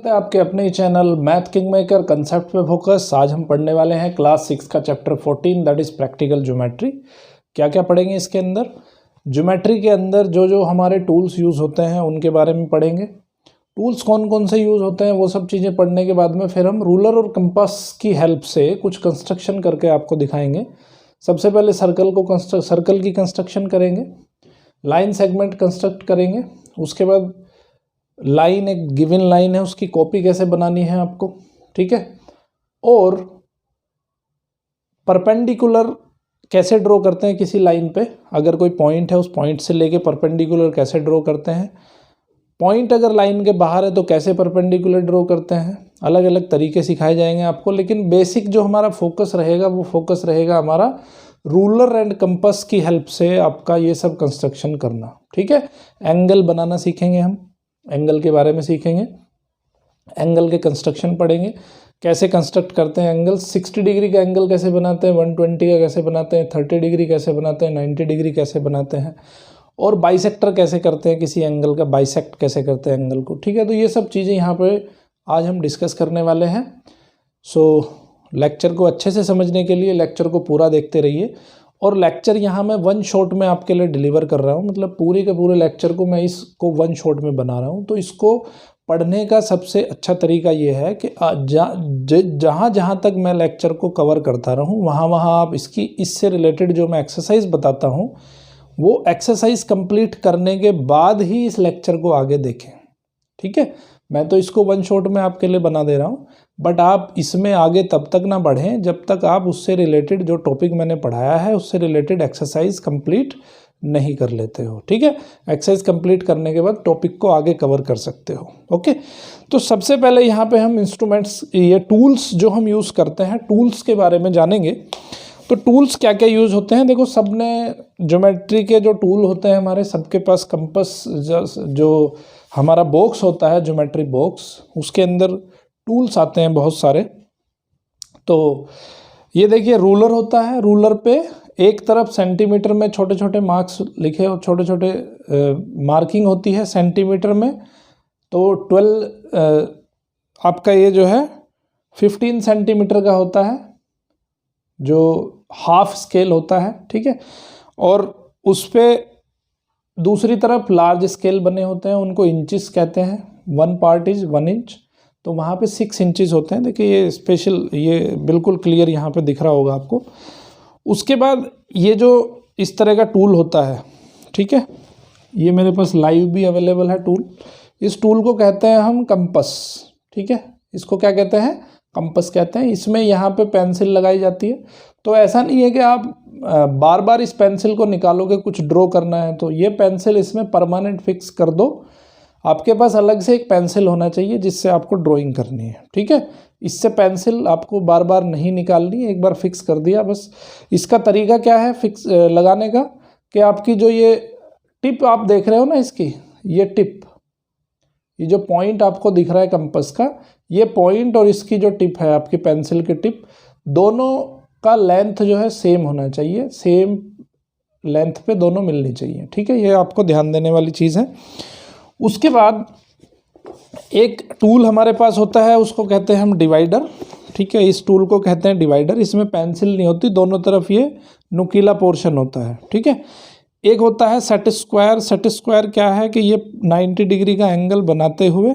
है आपके अपने ही channel math king maker concept पे फोकस। आज हम पढ़ने वाले हैं क्लास 6 का chapter 14 that is practical geometry. क्या क्या पढ़ेंगे इसके अंदर? ज्योमेट्री के अंदर जो जो हमारे टूल्स यूज़ होते हैं उनके बारे में पढ़ेंगे। टूल्स कौन कौन से यूज़ होते हैं वो सब चीज़ें पढ़ने के बाद में फिर हम रूलर और कंपास की हेल्प से कुछ कंस्ट्रक्शन करके आपको दिखाएंगे। सबसे पहले सर्कल की कंस्ट्रक्शन करेंगे, लाइन सेगमेंट कंस्ट्रक्ट करेंगे, उसके बाद लाइन, एक गिवन लाइन है उसकी कॉपी कैसे बनानी है आपको, ठीक है। और परपेंडिकुलर कैसे ड्रॉ करते हैं किसी लाइन पे, अगर कोई पॉइंट है उस पॉइंट से लेके परपेंडिकुलर कैसे ड्रॉ करते हैं। पॉइंट अगर लाइन के बाहर है तो कैसे परपेंडिकुलर ड्रॉ करते हैं। अलग अलग तरीके सिखाए जाएंगे आपको, लेकिन बेसिक जो हमारा फोकस रहेगा वो फोकस रहेगा हमारा रूलर एंड कंपास की हेल्प से आपका ये सब कंस्ट्रक्शन करना, ठीक है। एंगल बनाना सीखेंगे, हम एंगल के बारे में सीखेंगे, एंगल के कंस्ट्रक्शन पढ़ेंगे, कैसे कंस्ट्रक्ट करते हैं एंगल। 60 डिग्री का एंगल कैसे बनाते हैं, 120 का कैसे बनाते हैं, 30 डिग्री कैसे बनाते हैं, 90 डिग्री कैसे बनाते हैं, और बाइसेक्टर कैसे करते हैं किसी एंगल का, बाइसेक्ट कैसे करते हैं एंगल को, ठीक है। तो ये सब चीज़ें यहाँ पे आज हम डिस्कस करने वाले हैं। सो लेक्चर को अच्छे से समझने के लिए लेक्चर को पूरा देखते रहिए। और लेक्चर यहाँ मैं वन शॉट में आपके लिए डिलीवर कर रहा हूँ, मतलब पूरे के पूरे लेक्चर को मैं इसको वन शॉट में बना रहा हूँ। तो इसको पढ़ने का सबसे अच्छा तरीका ये है कि जहाँ जहाँ तक मैं लेक्चर को कवर करता रहूँ वहाँ आप इससे रिलेटेड जो मैं एक्सरसाइज बताता हूँ वो एक्सरसाइज कंप्लीट करने के बाद ही इस लेक्चर को आगे देखें, ठीक है। मैं तो इसको वन शॉट में आपके लिए बना दे रहा हूँ, बट आप इसमें आगे तब तक ना बढ़ें जब तक आप उससे रिलेटेड जो टॉपिक मैंने पढ़ाया है उससे रिलेटेड एक्सरसाइज कंप्लीट नहीं कर लेते हो, ठीक है। एक्सरसाइज कंप्लीट करने के बाद टॉपिक को आगे कवर कर सकते हो, ओके। तो सबसे पहले यहाँ पे हम इंस्ट्रूमेंट्स, ये टूल्स जो हम यूज़ करते हैं, टूल्स के बारे में जानेंगे। तो टूल्स क्या क्या यूज़ होते हैं, देखो सबने ज्योमेट्री के जो टूल होते हैं हमारे सबके पास कंपास, जो हमारा बॉक्स होता है ज्योमेट्री बॉक्स, उसके अंदर टूल्स आते हैं बहुत सारे। तो ये देखिए रूलर होता है, रूलर पे एक तरफ सेंटीमीटर में छोटे छोटे मार्क्स लिखे और छोटे छोटे मार्किंग होती है सेंटीमीटर में। तो 12 आपका ये जो है 15 सेंटीमीटर का होता है, जो हाफ स्केल होता है, ठीक है। और उस पर दूसरी तरफ लार्ज स्केल बने होते हैं, उनको इंचेस कहते हैं। 1 पार्ट इज 1 इंच, तो वहाँ पे 6 इंचेस होते हैं। देखिए ये स्पेशल, ये बिल्कुल क्लियर यहाँ पे दिख रहा होगा आपको। उसके बाद ये जो इस तरह का टूल होता है, ठीक है, ये मेरे पास लाइव भी अवेलेबल है टूल। इस टूल को कहते हैं हम कंपास, ठीक है। इसको क्या कहते हैं, कंपास कहते हैं। इसमें यहाँ पे पेंसिल लगाई जाती है। तो ऐसा नहीं है कि आप बार बार इस पेंसिल को निकालोगे कुछ ड्रॉ करना है तो ये पेंसिल इसमें परमानेंट फिक्स कर दो। आपके पास अलग से एक पेंसिल होना चाहिए जिससे आपको ड्राइंग करनी है, ठीक है। इससे पेंसिल आपको बार बार नहीं निकालनी, एक बार फिक्स कर दिया बस। इसका तरीका क्या है फिक्स लगाने का, कि आपकी जो ये टिप आप देख रहे हो ना, इसकी ये टिप, ये जो पॉइंट आपको दिख रहा है कंपास का, ये पॉइंट और इसकी जो टिप है आपकी पेंसिल की टिप, दोनों का लेंथ जो है सेम होना चाहिए, सेम लेंथ पे दोनों मिलनी चाहिए, ठीक है। ये आपको ध्यान देने वाली चीज़ है। उसके बाद एक टूल हमारे पास होता है, उसको कहते हैं हम डिवाइडर, ठीक है। इस टूल को कहते हैं डिवाइडर। इसमें पेंसिल नहीं होती, दोनों तरफ ये नुकीला पोर्शन होता है, ठीक है। एक होता है सेट स्क्वायर। सेट स्क्वायर क्या है कि ये 90 डिग्री का एंगल बनाते हुए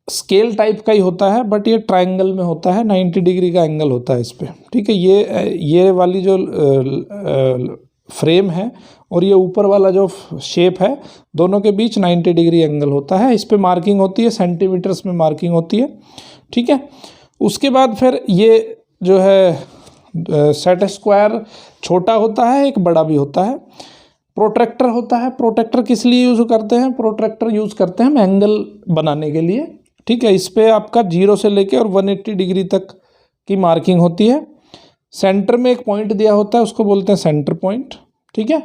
स्केल टाइप का ही होता है, बट ये ट्रायंगल में होता है, 90 डिग्री का एंगल होता है इस पर, ठीक है। ये वाली जो फ्रेम है और ये ऊपर वाला जो शेप है, दोनों के बीच 90 डिग्री एंगल होता है। इस पर मार्किंग होती है, सेंटीमीटर्स में मार्किंग होती है, ठीक है। उसके बाद फिर ये जो है सेट स्क्वायर छोटा होता है, एक बड़ा भी होता है। प्रोट्रैक्टर होता है। प्रोट्रैक्टर किस लिए यूज़ करते हैं, प्रोट्रैक्टर यूज़ करते हैं हम एंगल बनाने के लिए, ठीक है। इस पर आपका 0 से लेके और 180 डिग्री तक की मार्किंग होती है। सेंटर में एक पॉइंट दिया होता है, उसको बोलते हैं सेंटर पॉइंट, ठीक है।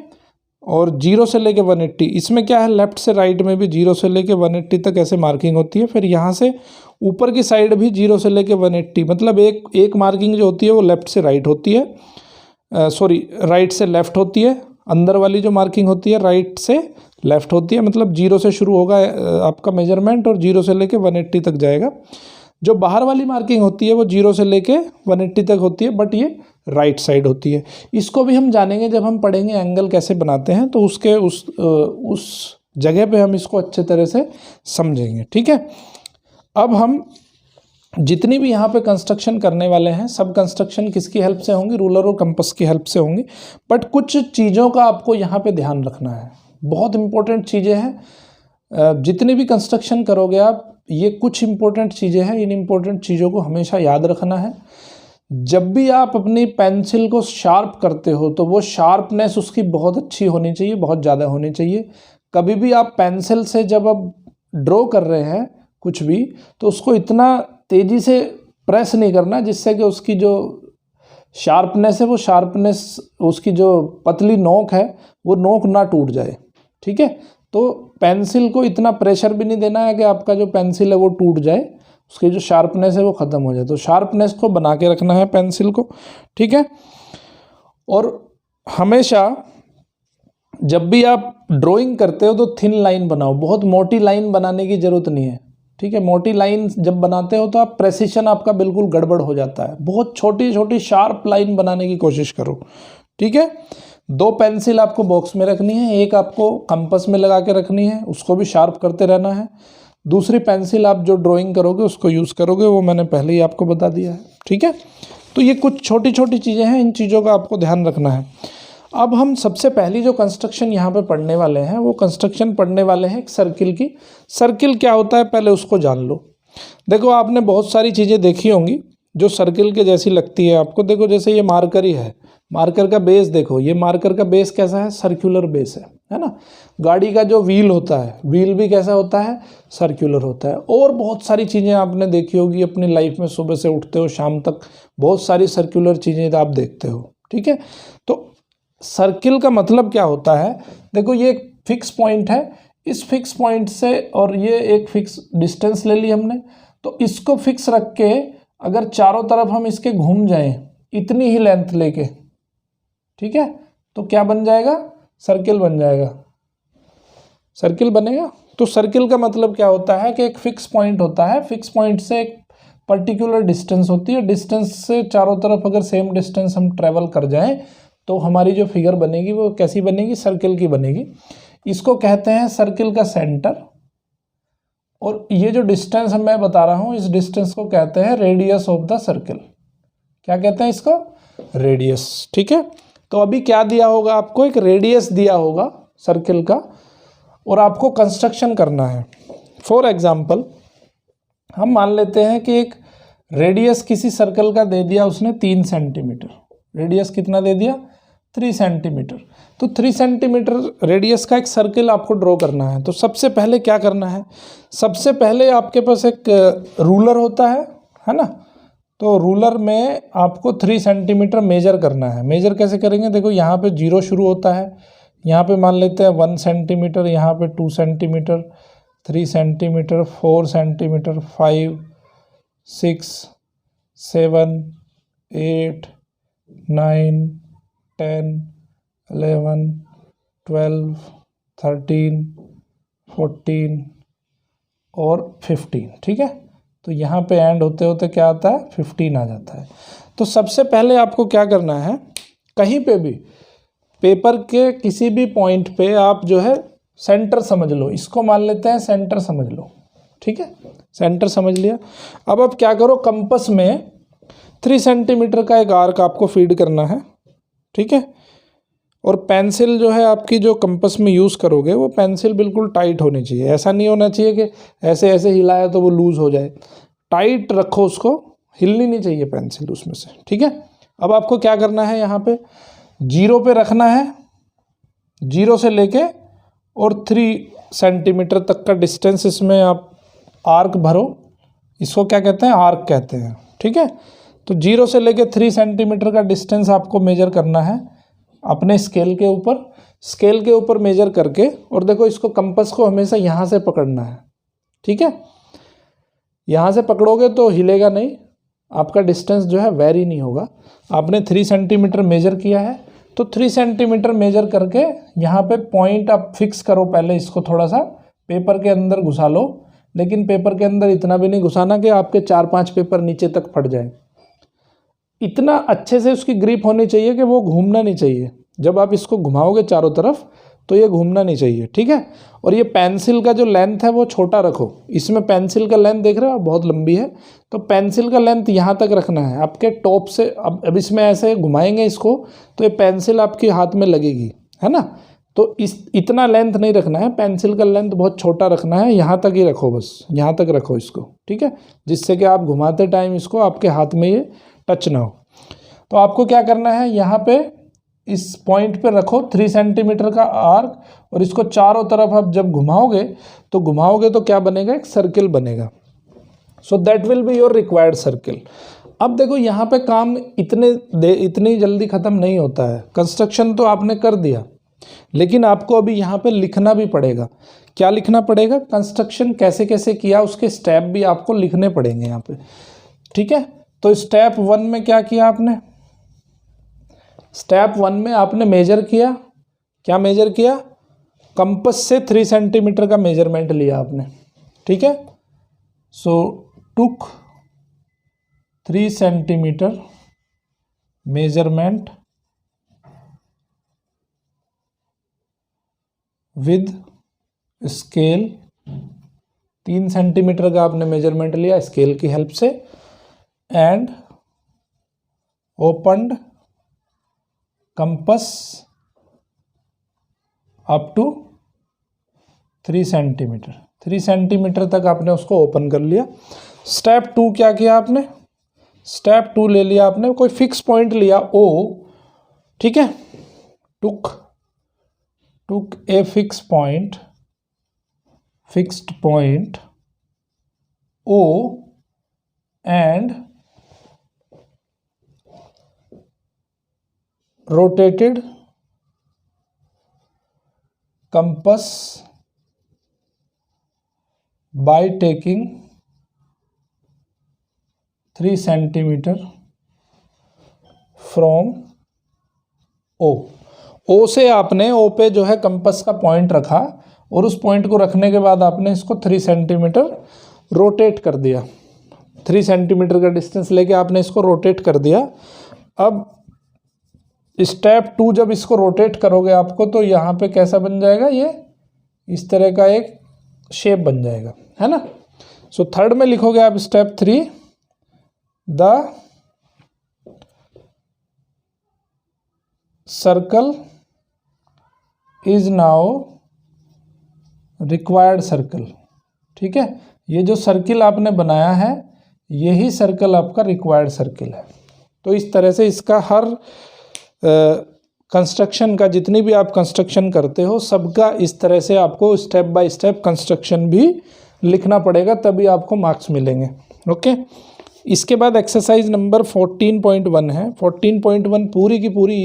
और 0 से लेके 180, इसमें क्या है, लेफ्ट से राइट में भी 0 से लेके 180 तक ऐसे मार्किंग होती है। फिर यहाँ से ऊपर की साइड भी 0 से लेके 180, मतलब एक मार्किंग जो होती है वो लेफ्ट से राइट होती है, सॉरी राइट से लेफ्ट होती है। अंदर वाली जो मार्किंग होती है राइट से लेफ्ट होती है, मतलब 0 से शुरू होगा आपका मेजरमेंट और 0 से लेके 180 तक जाएगा। जो बाहर वाली मार्किंग होती है वो 0 से लेके 180 तक होती है, बट ये राइट साइड होती है। इसको भी हम जानेंगे जब हम पढ़ेंगे एंगल कैसे बनाते हैं, तो उसके उस जगह पे हम इसको अच्छे तरह से समझेंगे, ठीक है। अब हम जितनी भी यहाँ पे कंस्ट्रक्शन करने वाले हैं, सब कंस्ट्रक्शन किसकी हेल्प से होंगी? रूलर और कंपास की हेल्प से होंगी। बट कुछ चीज़ों का आपको यहाँ पे ध्यान रखना है, बहुत इंपॉर्टेंट चीज़ें हैं। जितनी भी कंस्ट्रक्शन करोगे आप, ये कुछ इंपॉर्टेंट चीज़ें हैं, इन इंपॉर्टेंट चीज़ों को हमेशा याद रखना है। जब भी आप अपनी पेंसिल को शार्प करते हो तो वो शार्पनेस उसकी बहुत अच्छी होनी चाहिए, बहुत ज़्यादा होनी चाहिए। कभी भी आप पेंसिल से जब आप ड्रॉ कर रहे हैं कुछ भी, तो उसको इतना तेज़ी से प्रेस नहीं करना जिससे कि उसकी जो शार्पनेस है, वो शार्पनेस, उसकी जो पतली नोक है वो नोक ना टूट जाए, ठीक है। तो पेंसिल को इतना प्रेशर भी नहीं देना है कि आपका जो पेंसिल है वो टूट जाए, उसकी जो शार्पनेस है वो ख़त्म हो जाए। तो शार्पनेस को बना के रखना है पेंसिल को, ठीक है। और हमेशा जब भी आप ड्राइंग करते हो तो थिन लाइन बनाओ, बहुत मोटी लाइन बनाने की ज़रूरत नहीं है, ठीक है। मोटी लाइन जब बनाते हो तो आप प्रेसिशन आपका बिल्कुल गड़बड़ हो जाता है। बहुत छोटी छोटी शार्प लाइन बनाने की कोशिश करो, ठीक है। 2 पेंसिल आपको बॉक्स में रखनी है, एक आपको कंपास में लगा के रखनी है, उसको भी शार्प करते रहना है। दूसरी पेंसिल आप जो ड्राइंग करोगे उसको यूज़ करोगे, वो मैंने पहले ही आपको बता दिया है, ठीक है। तो ये कुछ छोटी छोटी चीज़ें हैं, इन चीज़ों का आपको ध्यान रखना है। अब हम सबसे पहली जो कंस्ट्रक्शन यहाँ पे पढ़ने वाले हैं, वो कंस्ट्रक्शन पढ़ने वाले हैं एक सर्किल की। सर्किल क्या होता है पहले उसको जान लो। देखो, आपने बहुत सारी चीज़ें देखी होंगी जो सर्किल के जैसी लगती है आपको। देखो, जैसे ये मार्कर ही है, मार्कर का बेस देखो, ये मार्कर का बेस कैसा है? सर्कुलर बेस है ना। गाड़ी का जो व्हील होता है, व्हील भी कैसा होता है? सर्कुलर होता है। और बहुत सारी चीज़ें आपने देखी होगी अपनी लाइफ में, सुबह से उठते हो शाम तक बहुत सारी सर्कुलर चीज़ें आप देखते हो, ठीक है। तो सर्किल का मतलब क्या होता है? देखो, ये एक फिक्स पॉइंट है, इस फिक्स पॉइंट से और ये एक फिक्स डिस्टेंस ले ली हमने, तो इसको फिक्स रख के अगर चारों तरफ हम इसके घूम जाएं इतनी ही लेंथ लेके, ठीक है, तो क्या बन जाएगा? सर्किल बन जाएगा, सर्किल बनेगा। तो सर्किल का मतलब क्या होता है कि एक फिक्स पॉइंट होता है, फिक्स पॉइंट से एक पर्टिकुलर डिस्टेंस होती है, डिस्टेंस से चारों तरफ अगर सेम डिस्टेंस हम ट्रेवल कर जाएं तो हमारी जो फिगर बनेगी वो कैसी बनेगी? सर्किल की बनेगी। इसको कहते हैं सर्किल का सेंटर। और ये जो डिस्टेंस मैं बता रहा हूँ, इस डिस्टेंस को कहते हैं रेडियस ऑफ द सर्किल। क्या कहते हैं इसको? रेडियस, ठीक है। तो अभी क्या दिया होगा आपको? एक रेडियस दिया होगा सर्किल का, और आपको कंस्ट्रक्शन करना है। फॉर एग्जाम्पल, हम मान लेते हैं कि एक रेडियस किसी सर्कल का दे दिया उसने 3 सेंटीमीटर। रेडियस कितना दे दिया? 3 सेंटीमीटर। तो 3 सेंटीमीटर रेडियस का एक सर्किल आपको ड्रॉ करना है। तो सबसे पहले क्या करना है? सबसे पहले आपके पास एक रूलर होता है ना। तो रूलर में आपको 3 सेंटीमीटर मेजर करना है। मेजर कैसे करेंगे? देखो, यहाँ पे 0 शुरू होता है, यहाँ पे मान लेते हैं 1 सेंटीमीटर, यहाँ पे 2 सेंटीमीटर, 3 सेंटीमीटर, 4 सेंटीमीटर, 5, 6, 7, 8, 9, 10, 11, 12, 13, 14 और 15, ठीक है। तो यहाँ पे एंड होते होते क्या आता है? 15 आ जाता है। तो सबसे पहले आपको क्या करना है? कहीं पे भी पेपर के किसी भी पॉइंट पे आप जो है सेंटर समझ लो, इसको मान लेते हैं सेंटर समझ लो, ठीक है। सेंटर समझ लिया। अब आप क्या करो? कंपास में 3 सेंटीमीटर का एक आर्क आपको फीड करना है, ठीक है। और पेंसिल जो है आपकी, जो कंपास में यूज़ करोगे, वो पेंसिल बिल्कुल टाइट होनी चाहिए। ऐसा नहीं होना चाहिए कि ऐसे ऐसे हिलाया तो वो लूज़ हो जाए। टाइट रखो उसको, हिलनी नहीं चाहिए पेंसिल उसमें से, ठीक है। अब आपको क्या करना है? यहाँ पे 0 पे रखना है, 0 से लेके और 3 सेंटीमीटर तक का डिस्टेंस इसमें आप आर्क भरो। इसको क्या कहते हैं? आर्क कहते हैं, ठीक है। तो 0 से लेके 3 सेंटीमीटर का डिस्टेंस आपको मेजर करना है अपने स्केल के ऊपर। स्केल के ऊपर मेजर करके, और देखो, इसको कंपास को हमेशा यहाँ से पकड़ना है, ठीक है। यहाँ से पकड़ोगे तो हिलेगा नहीं, आपका डिस्टेंस जो है वेरी नहीं होगा। आपने 3 सेंटीमीटर मेजर किया है, तो 3 सेंटीमीटर मेजर करके यहाँ पे पॉइंट आप फिक्स करो। पहले इसको थोड़ा सा पेपर के अंदर घुसा लो, लेकिन पेपर के अंदर इतना भी नहीं घुसाना कि आपके 4-5 पेपर नीचे तक फट जाए। इतना अच्छे से उसकी ग्रिप होनी चाहिए कि वो घूमना नहीं चाहिए। जब आप इसको घुमाओगे चारों तरफ तो ये घूमना नहीं चाहिए, ठीक है। और ये पेंसिल का जो लेंथ है वो छोटा रखो। इसमें पेंसिल का लेंथ देख रहे हो बहुत लंबी है, तो पेंसिल का लेंथ यहाँ तक रखना है आपके टॉप से। अब इसमें ऐसे घुमाएंगे इसको तो ये पेंसिल आपके हाथ में लगेगी, है ना। तो इतना लेंथ नहीं रखना है, पेंसिल का लेंथ बहुत छोटा रखना है, यहाँ तक ही रखो, बस यहाँ तक रखो इसको, ठीक है, जिससे कि आप घुमाते टाइम इसको आपके हाथ में ये टच ना हो। तो आपको क्या करना है, यहाँ पे इस पॉइंट पे रखो 3 सेंटीमीटर का आर्क, और इसको चारों तरफ आप जब घुमाओगे तो क्या बनेगा, एक सर्किल बनेगा। So that will be your required circle. अब देखो यहाँ पे काम इतनी जल्दी ख़त्म नहीं होता है। कंस्ट्रक्शन तो आपने कर दिया, लेकिन आपको अभी यहाँ पे लिखना भी पड़ेगा। क्या लिखना पड़ेगा, कंस्ट्रक्शन कैसे कैसे किया उसके स्टेप भी आपको लिखने पड़ेंगे यहाँ पे, ठीक है। तो स्टेप 1 में क्या किया आपने, स्टेप 1 में आपने मेजर किया। क्या मेजर किया, कंपास से 3 सेंटीमीटर का मेजरमेंट लिया आपने, ठीक है। So took 3 centimetre measurement with scale. 3 centimetre का आपने मेजरमेंट लिया स्केल की हेल्प से, and opened compass up to 3 centimetre. 3 centimetre तक आपने उसको ओपन कर लिया। स्टेप 2 क्या किया आपने, स्टेप 2 ले लिया आपने, कोई फिक्स पॉइंट लिया O, ठीक है। Took a fixed point O and rotated compass by taking 3 centimetre from O से आपने O पे जो है कंपास का पॉइंट रखा, और उस पॉइंट को रखने के बाद आपने इसको 3 सेंटीमीटर रोटेट कर दिया। 3 सेंटीमीटर का डिस्टेंस लेके आपने इसको रोटेट कर दिया। अब स्टेप 2 जब इसको रोटेट करोगे आपको, तो यहाँ पे कैसा बन जाएगा, ये इस तरह का एक शेप बन जाएगा, है ना। सो थर्ड में लिखोगे आप step 3, the circle is now required circle, ठीक है। ये जो सर्किल आपने बनाया है यही सर्कल आपका रिक्वायर्ड सर्किल है। तो इस तरह से इसका हर कंस्ट्रक्शन का, जितनी भी आप कंस्ट्रक्शन करते हो सबका इस तरह से आपको स्टेप बाय स्टेप कंस्ट्रक्शन भी लिखना पड़ेगा, तभी आपको मार्क्स मिलेंगे, ओके। इसके बाद एक्सरसाइज नंबर 14.1 है। 14.1 पूरी की पूरी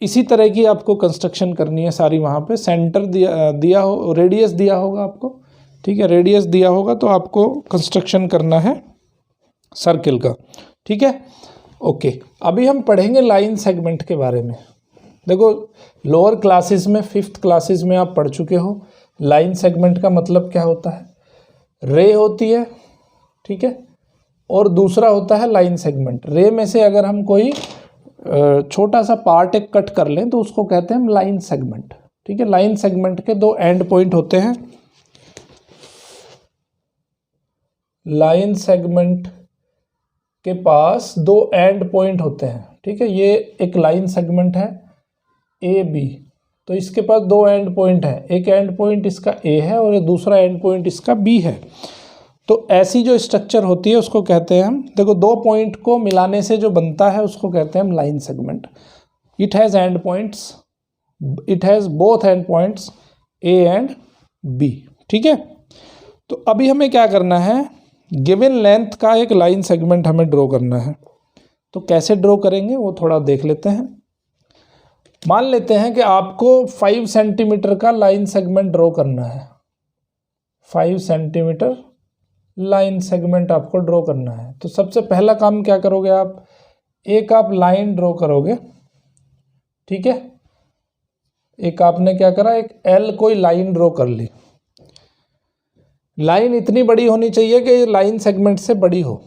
इसी तरह की आपको कंस्ट्रक्शन करनी है सारी। वहाँ पे सेंटर दिया हो, रेडियस दिया होगा आपको, ठीक है, रेडियस दिया होगा, तो आपको कंस्ट्रक्शन करना है सर्किल का, ठीक है, ओके। अभी हम पढ़ेंगे लाइन सेगमेंट के बारे में। देखो लोअर क्लासेस में, 5th क्लासेस में आप पढ़ चुके हो लाइन सेगमेंट का मतलब क्या होता है। रे होती है, ठीक है, और दूसरा होता है लाइन सेगमेंट। रे में से अगर हम कोई छोटा सा पार्ट एक कट कर लें तो उसको कहते हैं हम लाइन सेगमेंट, ठीक है। लाइन सेगमेंट के 2 एंड पॉइंट होते हैं। लाइन सेगमेंट के पास 2 एंड पॉइंट होते हैं, ठीक है। ये एक लाइन सेगमेंट है AB, तो इसके पास 2 एंड पॉइंट है। एक एंड पॉइंट इसका A है और दूसरा एंड पॉइंट इसका B है। तो ऐसी जो स्ट्रक्चर होती है उसको कहते हैं हम, देखो 2 पॉइंट को मिलाने से जो बनता है उसको कहते हैं हम line segment. It has and points, it has both and points A and B, ठीक है। तो अभी हमें क्या करना है, गिवन लेंथ का एक लाइन सेगमेंट हमें ड्रॉ करना है। तो कैसे ड्रॉ करेंगे वो थोड़ा देख लेते हैं। मान लेते हैं कि आपको 5 सेंटीमीटर का लाइन सेगमेंट ड्रॉ करना है। 5 सेंटीमीटर लाइन सेगमेंट आपको ड्रॉ करना है। तो सबसे पहला काम क्या करोगे आप, एक आप लाइन ड्रॉ करोगे, ठीक है। एक आपने क्या करा, एक एल कोई लाइन ड्रॉ कर ली। लाइन इतनी बड़ी होनी चाहिए कि लाइन सेगमेंट से बड़ी हो,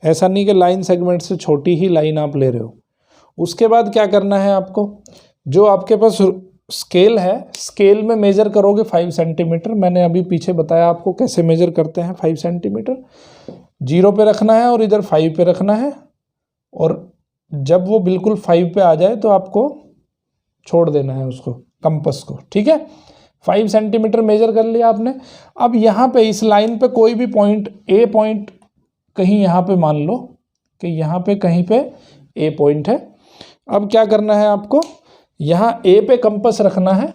ऐसा नहीं कि लाइन सेगमेंट से छोटी ही लाइन आप ले रहे हो। उसके बाद क्या करना है आपको, जो आपके पास स्केल है, स्केल में मेजर करोगे 5 सेंटीमीटर। मैंने अभी पीछे बताया आपको कैसे मेजर करते हैं। 5 सेंटीमीटर 0 पे रखना है और इधर 5 पे रखना है, और जब वो बिल्कुल 5 पे आ जाए तो आपको छोड़ देना है उसको, कंपास को, ठीक है। 5 सेंटीमीटर मेजर कर लिया आपने। अब यहाँ पे इस लाइन पे कोई भी पॉइंट, ए पॉइंट कहीं यहाँ पे मान लो कि यहाँ पे कहीं पे ए पॉइंट है। अब क्या करना है आपको, यहाँ ए पे कंपास रखना है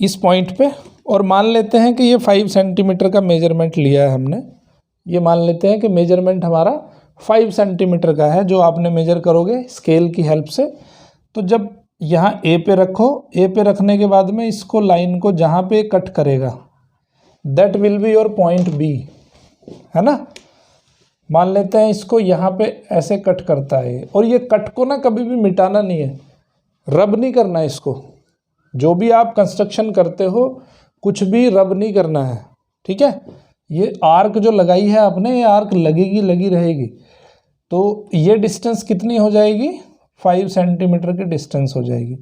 इस पॉइंट पे, और मान लेते हैं कि ये 5 सेंटीमीटर का मेजरमेंट लिया है हमने। ये मान लेते हैं कि मेजरमेंट हमारा 5 सेंटीमीटर का है, जो आपने मेजर करोगे स्केल की हेल्प से। तो जब यहाँ ए पे रखो, ए पे रखने के बाद में इसको, लाइन को जहाँ पे कट करेगा, that will be your point B, है ना। मान लेते हैं इसको यहाँ पे ऐसे कट करता है, और ये कट को ना कभी भी मिटाना नहीं है, रब नहीं करना है इसको। जो भी आप कंस्ट्रक्शन करते हो, कुछ भी रब नहीं करना है, ठीक है। ये आर्क जो लगाई है आपने, ये आर्क लगेगी, लगी रहेगी। तो ये डिस्टेंस कितनी हो जाएगी, 5 सेंटीमीटर की डिस्टेंस हो जाएगी।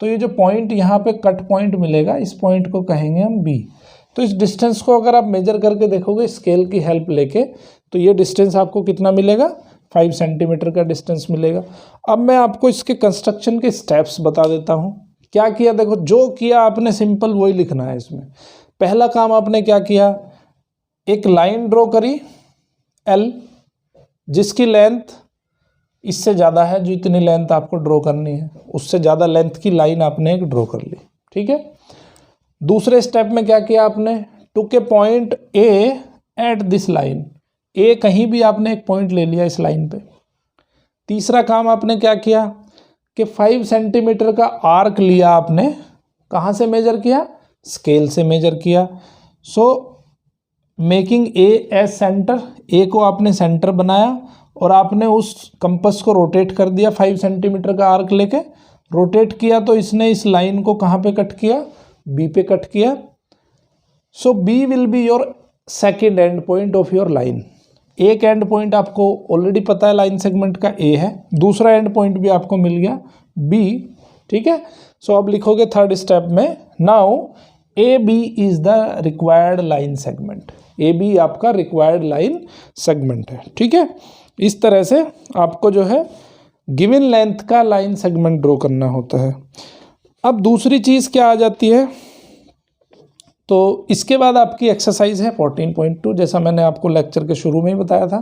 तो ये जो पॉइंट यहाँ पे कट पॉइंट मिलेगा, इस पॉइंट को कहेंगे हम बी। तो इस डिस्टेंस को अगर आप मेजर करके देखोगे स्केल की हेल्प लेके, तो ये डिस्टेंस आपको कितना मिलेगा, 5 सेंटीमीटर का डिस्टेंस मिलेगा। अब मैं आपको इसके कंस्ट्रक्शन के स्टेप्स बता देता हूँ। क्या किया, देखो जो किया आपने सिंपल वही लिखना है इसमें। पहला काम आपने क्या किया, एक लाइन ड्रॉ करी एल, जिसकी लेंथ इससे ज़्यादा है, जो इतनी लेंथ आपको ड्रॉ करनी है उससे ज़्यादा लेंथ की लाइन आपने एक ड्रॉ कर ली, ठीक है। दूसरे स्टेप में क्या किया आपने, took a point A at this line, A कहीं भी आपने एक पॉइंट ले लिया इस लाइन पे। तीसरा काम आपने क्या किया कि 5 सेंटीमीटर का आर्क लिया आपने, कहाँ से मेजर किया, स्केल से मेजर किया। So making A as centre, A को आपने सेंटर बनाया, और आपने उस कंपास को रोटेट कर दिया 5 सेंटीमीटर का आर्क लेके रोटेट किया, तो इसने इस लाइन को कहाँ पे कट किया, बी पे कट किया। So B will be your second end point of your line. एक एंड पॉइंट आपको ऑलरेडी पता है लाइन सेगमेंट का ए है, दूसरा एंड पॉइंट भी आपको मिल गया बी, ठीक है। सो अब लिखोगे थर्ड स्टेप में, now A B is the required line segment. A B आपका रिक्वायर्ड लाइन सेगमेंट है, ठीक है। इस तरह से आपको जो है गिवन लेंथ का लाइन सेगमेंट ड्रॉ करना होता है। अब दूसरी चीज़ क्या आ जाती है, तो इसके बाद आपकी एक्सरसाइज है 14.2। जैसा मैंने आपको लेक्चर के शुरू में ही बताया था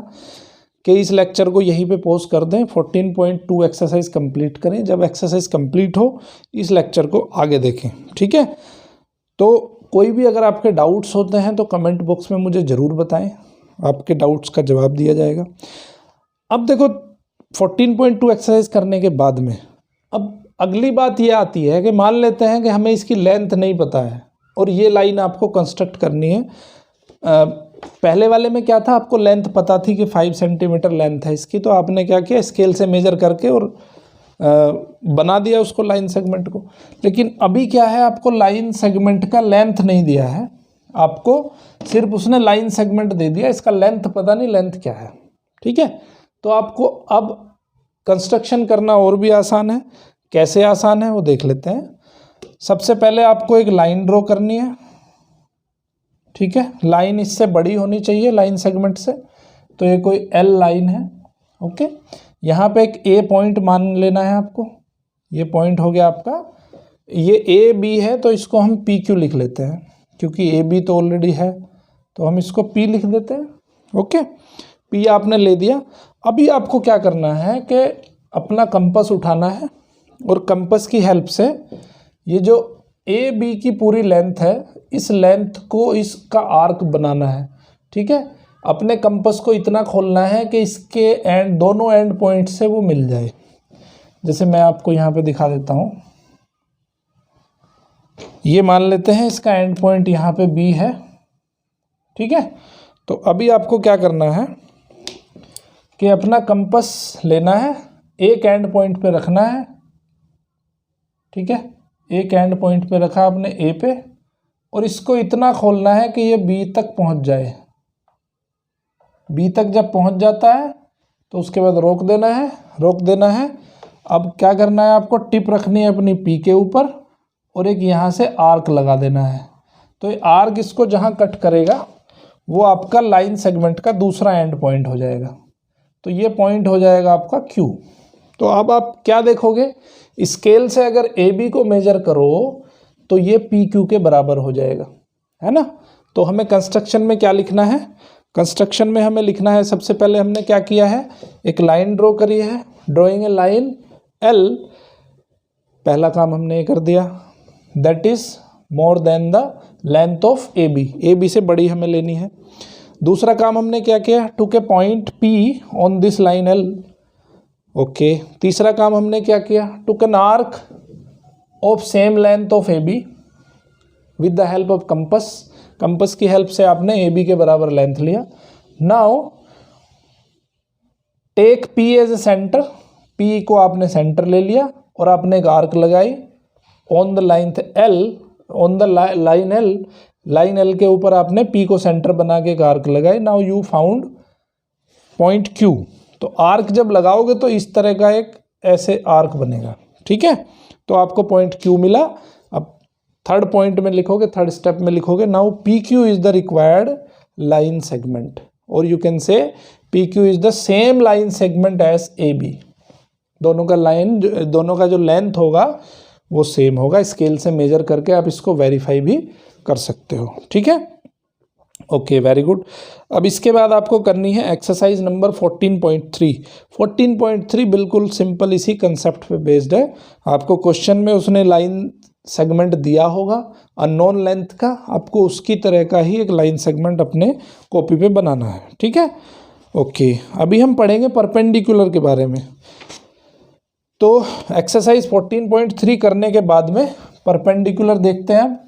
कि इस लेक्चर को यहीं पे पॉज कर दें, 14.2 एक्सरसाइज कंप्लीट करें। जब एक्सरसाइज कंप्लीट हो इस लेक्चर को आगे देखें, ठीक है। तो कोई भी अगर आपके डाउट्स होते हैं तो कमेंट बॉक्स में मुझे ज़रूर बताएं, आपके डाउट्स का जवाब दिया जाएगा। अब देखो 14.2 एक्सरसाइज करने के बाद में अब अगली बात ये आती है कि मान लेते हैं कि हमें इसकी लेंथ नहीं पता है और ये लाइन आपको कंस्ट्रक्ट करनी है। पहले वाले में क्या था, आपको लेंथ पता थी कि 5 सेंटीमीटर लेंथ है इसकी, तो आपने क्या किया, स्केल से मेजर करके और बना दिया उसको लाइन सेगमेंट को। लेकिन अभी क्या है, आपको लाइन सेगमेंट का लेंथ नहीं दिया है, आपको सिर्फ उसने लाइन सेगमेंट दे दिया, इसका लेंथ पता नहीं लेंथ क्या है, ठीक है। तो आपको अब कंस्ट्रक्शन करना और भी आसान है। कैसे आसान है वो देख लेते हैं। सबसे पहले आपको एक लाइन ड्रॉ करनी है, ठीक है। लाइन इससे बड़ी होनी चाहिए लाइन सेगमेंट से, तो ये कोई एल लाइन है, ओके। यहाँ पे एक ए पॉइंट मान लेना है आपको, ये पॉइंट हो गया आपका, ये ए बी है तो इसको हम पी क्यू लिख लेते हैं, क्योंकि ए बी तो ऑलरेडी है तो हम इसको पी लिख देते हैं, ओके। पी आपने ले दिया। अभी आपको क्या करना है कि अपना कंपास उठाना है और कंपास की हेल्प से ये जो ए बी की पूरी लेंथ है, इस लेंथ को इसका आर्क बनाना है, ठीक है। अपने कंपास को इतना खोलना है कि इसके एंड, दोनों एंड पॉइंट से वो मिल जाए। जैसे मैं आपको यहाँ पे दिखा देता हूँ, ये मान लेते हैं इसका एंड पॉइंट यहाँ पे बी है, ठीक है। तो अभी आपको क्या करना है कि अपना कंपास लेना है, एक एंड पॉइंट पे रखना है, ठीक है, एक एंड पॉइंट पे रखा आपने ए पे, और इसको इतना खोलना है कि ये बी तक पहुंच जाए। बी तक जब पहुंच जाता है तो उसके बाद रोक देना है, रोक देना है। अब क्या करना है आपको, टिप रखनी है अपनी पी के ऊपर और एक यहाँ से आर्क लगा देना है। तो ये आर्क इसको जहाँ कट करेगा वो आपका लाइन सेगमेंट का दूसरा एंड पॉइंट हो जाएगा। तो ये पॉइंट हो जाएगा आपका क्यू। तो अब आप क्या देखोगे, स्केल से अगर ए बी को मेजर करो तो ये पी क्यू के बराबर हो जाएगा, है ना। तो हमें कंस्ट्रक्शन में क्या लिखना है, कंस्ट्रक्शन में हमें लिखना है, सबसे पहले हमने क्या किया है, एक लाइन ड्रॉ करी है, ड्रॉइंग ए लाइन एल, पहला काम हमने ये कर दिया, that is more than the length of A B से बड़ी हमें लेनी है। दूसरा काम हमने क्या किया, took a point P on this line L, okay. तीसरा काम हमने क्या किया, took an arc of same length of A B with the help of compass, compass की हेल्प से आपने ए बी के बराबर लेंथ लिया। Now take P as a centre, P को आपने सेंटर ले लिया और आपने एक आर्क लगाई on the line L, on the line L, line L के ऊपर आपने पी को सेंटर बना के एक आर्क लगाई। Now you found point Q. तो आर्क जब लगाओगे तो इस तरह का एक ऐसे आर्क बनेगा, ठीक है। तो आपको पॉइंट क्यू मिला। अब थर्ड पॉइंट में लिखोगे, थर्ड स्टेप में लिखोगे, now P Q is the required line segment, और you can say P Q is the same line segment as A B. दोनों का लाइन, दोनों का जो लेंथ होगा वो सेम होगा। स्केल से मेजर करके आप इसको वेरीफाई भी कर सकते हो, ठीक है। Okay, very good. अब इसके बाद आपको करनी है एक्सरसाइज नंबर 14.3। 14.3 बिल्कुल सिंपल इसी कंसेप्ट पे बेस्ड है। आपको क्वेश्चन में उसने लाइन सेगमेंट दिया होगा अननोन लेंथ का, आपको उसकी तरह का ही एक लाइन सेगमेंट अपने कॉपी पे बनाना है, ठीक है। ओके, अभी हम पढ़ेंगे परपेंडिकुलर के बारे में। तो एक्सरसाइज 14.3 करने के बाद में परपेंडिकुलर देखते हैं।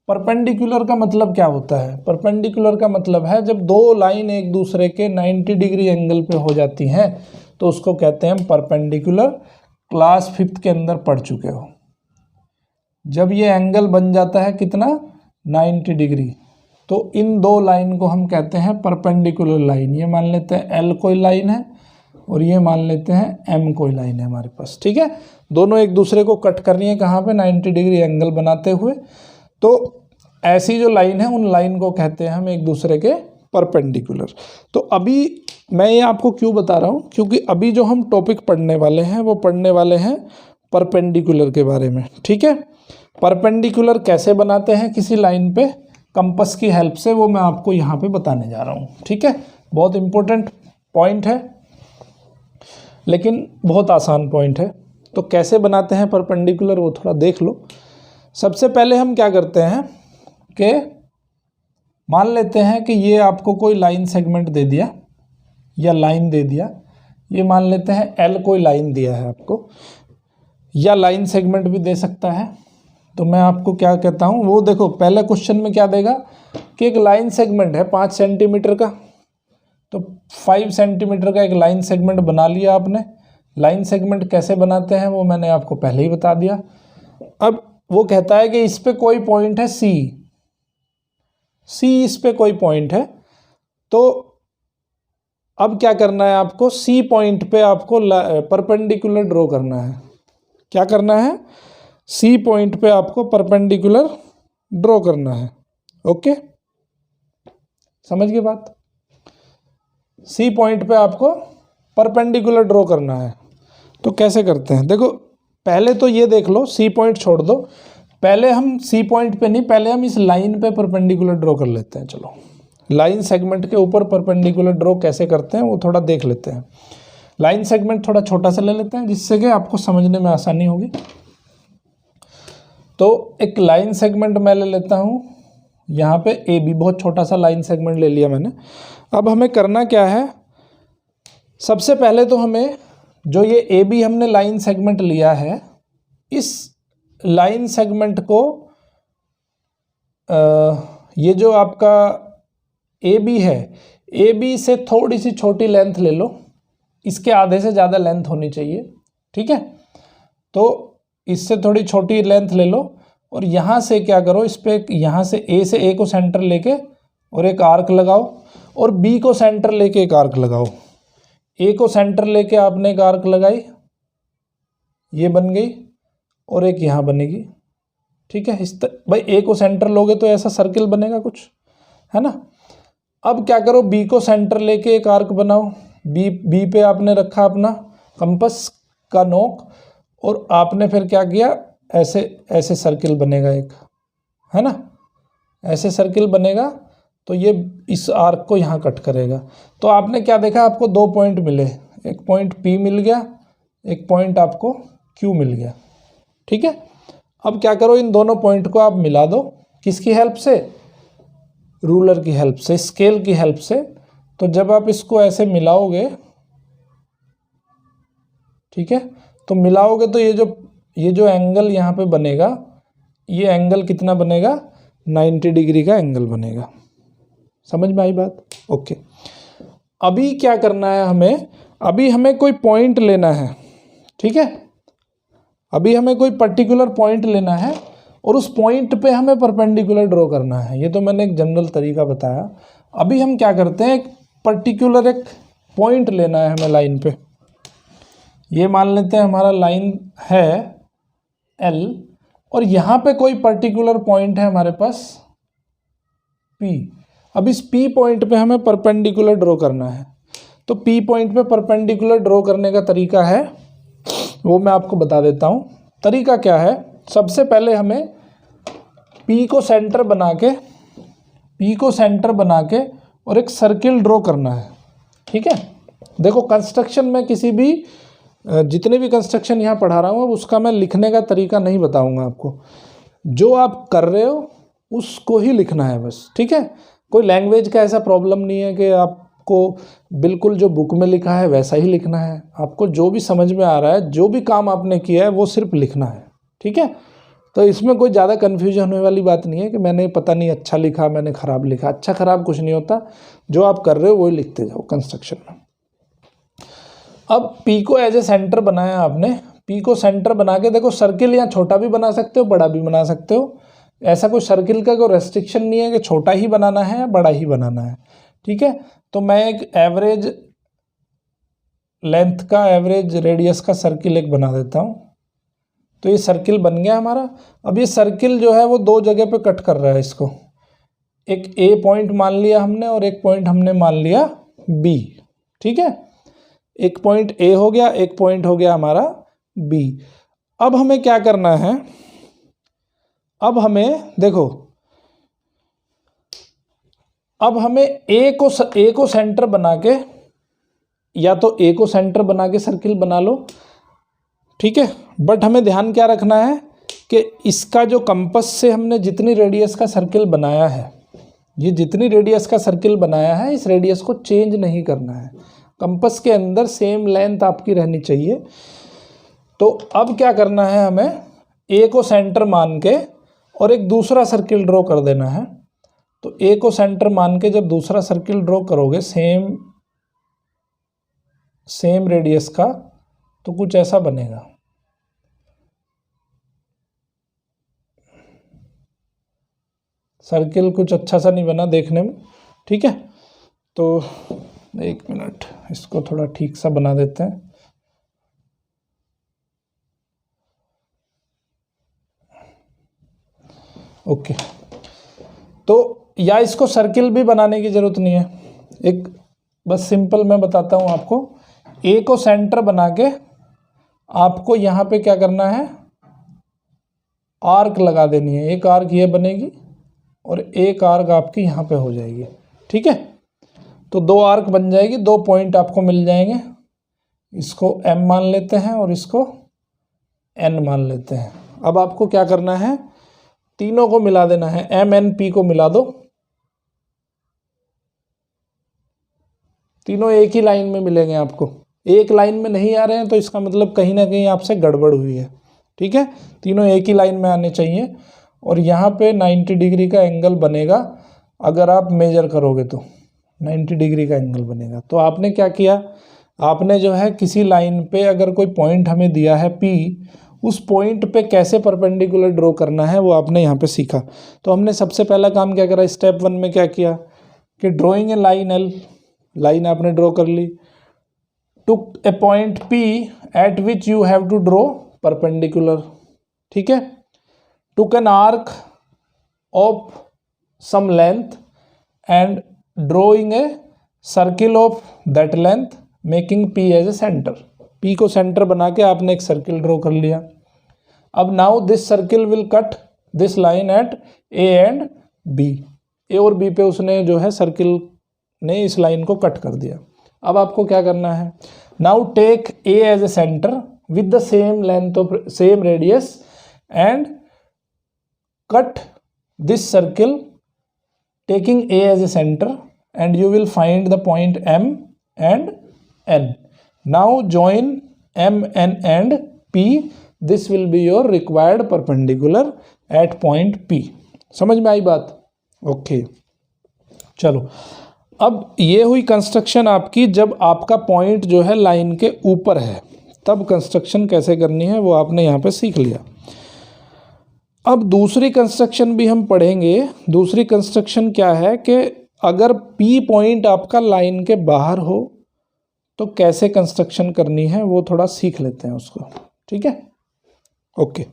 परपेंडिकुलर का मतलब क्या होता है, परपेंडिकुलर का मतलब है जब दो लाइन एक दूसरे के 90 डिग्री एंगल पे हो जाती हैं तो उसको कहते हैं परपेंडिकुलर। क्लास 5th के अंदर पढ़ चुके हो। जब ये एंगल बन जाता है कितना, 90 डिग्री, तो इन दो लाइन को हम कहते हैं परपेंडिकुलर लाइन। ये मान लेते हैं एल कोई लाइन है और ये मान लेते हैं एम कोई लाइन है हमारे पास, ठीक है। दोनों एक दूसरे को कट करनी है कहाँ पे, 90 डिग्री एंगल बनाते हुए। तो ऐसी जो लाइन है उन लाइन को कहते हैं हम एक दूसरे के परपेंडिकुलर। तो अभी मैं ये आपको क्यों बता रहा हूँ, क्योंकि अभी जो हम टॉपिक पढ़ने वाले हैं वो पढ़ने वाले हैं परपेंडिकुलर के बारे में, ठीक है। परपेंडिकुलर कैसे बनाते हैं किसी लाइन पे कंपास की हेल्प से, वो मैं आपको यहाँ पे बताने जा रहा हूँ, ठीक है। बहुत इंपॉर्टेंट पॉइंट है लेकिन बहुत आसान पॉइंट है। तो कैसे बनाते हैं परपेंडिकुलर वो थोड़ा देख लो। सबसे पहले हम क्या करते हैं कि मान लेते हैं कि ये आपको कोई लाइन सेगमेंट दे दिया या लाइन दे दिया, ये मान लेते हैं एल कोई लाइन दिया है आपको, या लाइन सेगमेंट भी दे सकता है। तो मैं आपको क्या कहता हूँ, वो देखो पहले क्वेश्चन में क्या देगा कि एक लाइन सेगमेंट है 5 सेंटीमीटर का, तो 5 सेंटीमीटर का एक लाइन सेगमेंट बना लिया आपने। लाइन सेगमेंट कैसे बनाते हैं वो मैंने आपको पहले ही बता दिया। अब वो कहता है कि इस पे कोई पॉइंट है सी, इस पे कोई पॉइंट है, तो अब क्या करना है आपको, सी पॉइंट पे आपको परपेंडिकुलर ड्रॉ करना है। क्या करना है, सी पॉइंट पे आपको परपेंडिकुलर ड्रॉ करना है। ओके, समझ गए बात। सी पॉइंट पे आपको परपेंडिकुलर ड्रॉ करना है। तो कैसे करते हैं, देखो पहले तो ये देख लो, सी पॉइंट छोड़ दो, पहले हम सी पॉइंट पे नहीं, पहले हम इस लाइन पे परपेंडिकुलर ड्रॉ कर लेते हैं। चलो लाइन सेगमेंट के ऊपर परपेंडिकुलर ड्रॉ कैसे करते हैं वो थोड़ा देख लेते हैं। लाइन सेगमेंट थोड़ा छोटा सा ले लेते हैं जिससे कि आपको समझने में आसानी होगी। तो एक लाइन सेगमेंट मैं ले लेता हूँ यहाँ पे ए बी, बहुत छोटा सा लाइन सेगमेंट ले लिया मैंने। अब हमें करना क्या है, सबसे पहले तो हमें जो ये ए बी हमने लाइन सेगमेंट लिया है, इस लाइन सेगमेंट को ये जो आपका ए बी है, ए बी से थोड़ी सी छोटी लेंथ ले लो, इसके आधे से ज़्यादा लेंथ होनी चाहिए, ठीक है। तो इससे थोड़ी छोटी लेंथ ले लो और यहाँ से क्या करो, इस पर यहाँ से ए को सेंटर लेके और एक आर्क लगाओ और बी को सेंटर लेके एक आर्क लगाओ। ए को सेंटर लेके आपने एक आर्क लगाई, ये बन गई और एक यहाँ बनेगी, ठीक है। भाई ए को सेंटर लोगे तो ऐसा सर्किल बनेगा कुछ, है ना। अब क्या करो, बी को सेंटर लेके एक आर्क बनाओ। बी पे आपने रखा अपना कंपास का नोक और आपने फिर क्या किया, ऐसे ऐसे सर्किल बनेगा एक, है ना, ऐसे सर्किल बनेगा। तो ये इस आर्क को यहाँ कट करेगा। तो आपने क्या देखा, आपको दो पॉइंट मिले, एक पॉइंट P मिल गया, एक पॉइंट आपको Q मिल गया, ठीक है। अब क्या करो, इन दोनों पॉइंट को आप मिला दो, किसकी हेल्प से, रूलर की हेल्प से, स्केल की हेल्प से। तो जब आप इसको ऐसे मिलाओगे, ठीक है, तो मिलाओगे तो ये जो एंगल यहाँ पे बनेगा, ये एंगल कितना बनेगा, 90 डिग्री का एंगल बनेगा। समझ में आई बात? ओके। अभी क्या करना है हमें, अभी हमें कोई पॉइंट लेना है, ठीक है। अभी हमें कोई पर्टिकुलर पॉइंट लेना है और उस पॉइंट पे हमें परपेंडिकुलर ड्रॉ करना है। ये तो मैंने एक जनरल तरीका बताया। अभी हम क्या करते हैं, एक पर्टिकुलर एक पॉइंट लेना है हमें लाइन पे। ये मान लेते हैं हमारा लाइन है L और यहाँ पे कोई पर्टिकुलर पॉइंट है हमारे पास P। अब इस P पॉइंट पे हमें परपेंडिकुलर ड्रॉ करना है। तो P पॉइंट पे परपेंडिकुलर ड्रॉ करने का तरीका है, वो मैं आपको बता देता हूँ। तरीका क्या है, सबसे पहले हमें P को सेंटर बना के और एक सर्किल ड्रॉ करना है, ठीक है। देखो कंस्ट्रक्शन में जितने भी कंस्ट्रक्शन यहाँ पढ़ा रहा हूँ उसका मैं लिखने का तरीका नहीं बताऊँगा आपको। जो आप कर रहे हो उसको ही लिखना है बस, ठीक है। कोई लैंग्वेज का ऐसा प्रॉब्लम नहीं है कि आपको बिल्कुल जो बुक में लिखा है वैसा ही लिखना है। आपको जो भी समझ में आ रहा है, जो भी काम आपने किया है वो सिर्फ लिखना है, ठीक है। तो इसमें कोई ज़्यादा कन्फ्यूजन होने वाली बात नहीं है कि मैंने पता नहीं अच्छा लिखा, मैंने ख़राब लिखा। अच्छा ख़राब कुछ नहीं होता, जो आप कर रहे हो वही लिखते जाओ कंस्ट्रक्शन में। अब P को एज ए सेंटर बनाया आपने। P को सेंटर बना के देखो, सर्किल यहाँ छोटा भी बना सकते हो, बड़ा भी बना सकते हो। ऐसा कोई सर्किल का कोई रेस्ट्रिक्शन नहीं है कि छोटा ही बनाना है या बड़ा ही बनाना है, ठीक है। तो मैं एक एवरेज लेंथ का, एवरेज रेडियस का सर्किल एक बना देता हूँ। तो ये सर्किल बन गया हमारा। अब ये सर्किल जो है वो दो जगह पे कट कर रहा है इसको। एक A पॉइंट मान लिया हमने और एक पॉइंट हमने मान लिया B, ठीक है। एक पॉइंट A हो गया, एक पॉइंट हो गया हमारा B। अब हमें क्या करना है, अब हमें देखो, अब हमें A को सेंटर बना के, या तो A को सेंटर बना के सर्किल बना लो, ठीक है। बट हमें ध्यान क्या रखना है कि इसका जो कंपास से हमने जितनी रेडियस का सर्किल बनाया है, ये जितनी रेडियस का सर्किल बनाया है, इस रेडियस को चेंज नहीं करना है। कंपास के अंदर सेम लेंथ आपकी रहनी चाहिए। तो अब क्या करना है, हमें A को सेंटर मान के और एक दूसरा सर्किल ड्रॉ कर देना है। तो A को सेंटर मान के जब दूसरा सर्किल ड्रॉ करोगे सेम रेडियस का, तो कुछ ऐसा बनेगा। सर्किल कुछ अच्छा सा नहीं बना देखने में, ठीक है। तो एक मिनट, इसको थोड़ा ठीक सा बना देते हैं। ओके, तो या इसको सर्किल भी बनाने की ज़रूरत नहीं है, एक बस सिंपल मैं बताता हूँ आपको। A को सेंटर बना के आपको यहाँ पे क्या करना है, आर्क लगा देनी है। एक आर्क ये बनेगी और एक आर्क आपकी यहाँ पे हो जाएगी, ठीक है। तो दो आर्क बन जाएगी, दो पॉइंट आपको मिल जाएंगे। इसको M मान लेते हैं और इसको N मान लेते हैं। अब आपको क्या करना है, तीनों को मिला देना है। M N P को मिला दो, तीनों एक ही लाइन में मिलेंगे आपको। एक लाइन में नहीं आ रहे हैं तो इसका मतलब कहीं ना कहीं आपसे गड़बड़ हुई है, ठीक है। तीनों एक ही लाइन में आने चाहिए और यहाँ पे 90 डिग्री का एंगल बनेगा। अगर आप मेजर करोगे तो 90 डिग्री का एंगल बनेगा। तो आपने क्या किया, आपने जो है किसी लाइन पे अगर कोई पॉइंट हमें दिया है P, उस पॉइंट पे कैसे परपेंडिकुलर ड्रॉ करना है वो आपने यहाँ पे सीखा। तो हमने सबसे पहला काम क्या करा, स्टेप 1 में क्या किया कि drawing a line L, line आपने ड्रॉ कर ली। Took a point P at which you have to draw perpendicular, ठीक है। Took an arc of some length and drawing a circle of that length making P as a centre. P को centre बना के आपने एक circle draw कर लिया। अब now this circle will cut this line at A and B। A और B पे उसने जो है सर्किल ने इस लाइन को कट कर दिया। अब आपको क्या करना है, now take A as a centre with the same length of same radius and cut this circle taking A as a center and you will find the point M and N. Now join M and P. This will be your required perpendicular at point P. समझ में आई बात? Okay चलो, अब ये हुई construction आपकी जब आपका पॉइंट जो है लाइन के ऊपर है, तब कंस्ट्रक्शन कैसे करनी है वो आपने यहाँ पे सीख लिया। अब दूसरी कंस्ट्रक्शन भी हम पढ़ेंगे। दूसरी कंस्ट्रक्शन क्या है कि अगर P पॉइंट आपका लाइन के बाहर हो तो कैसे कंस्ट्रक्शन करनी है वो थोड़ा सीख लेते हैं उसको, ठीक है। ओके,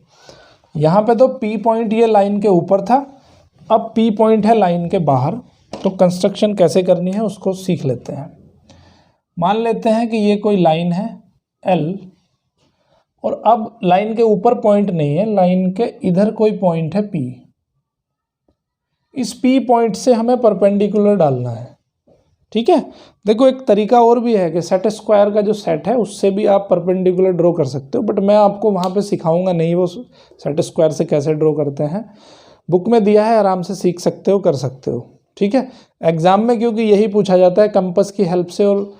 यहाँ पे तो P पॉइंट ये लाइन के ऊपर था, अब P पॉइंट है लाइन के बाहर, तो कंस्ट्रक्शन कैसे करनी है उसको सीख लेते हैं। मान लेते हैं कि ये कोई लाइन है L और अब लाइन के ऊपर पॉइंट नहीं है, लाइन के इधर कोई पॉइंट है P। इस P पॉइंट से हमें परपेंडिकुलर डालना है, ठीक है। देखो एक तरीका और भी है कि सेट स्क्वायर का जो सेट है उससे भी आप परपेंडिकुलर ड्रॉ कर सकते हो, बट मैं आपको वहाँ पे सिखाऊंगा नहीं वो सेट स्क्वायर से कैसे ड्रॉ करते हैं। बुक में दिया है, आराम से सीख सकते हो, कर सकते हो, ठीक है। एग्जाम में क्योंकि यही पूछा जाता है, कंपास की हेल्प से और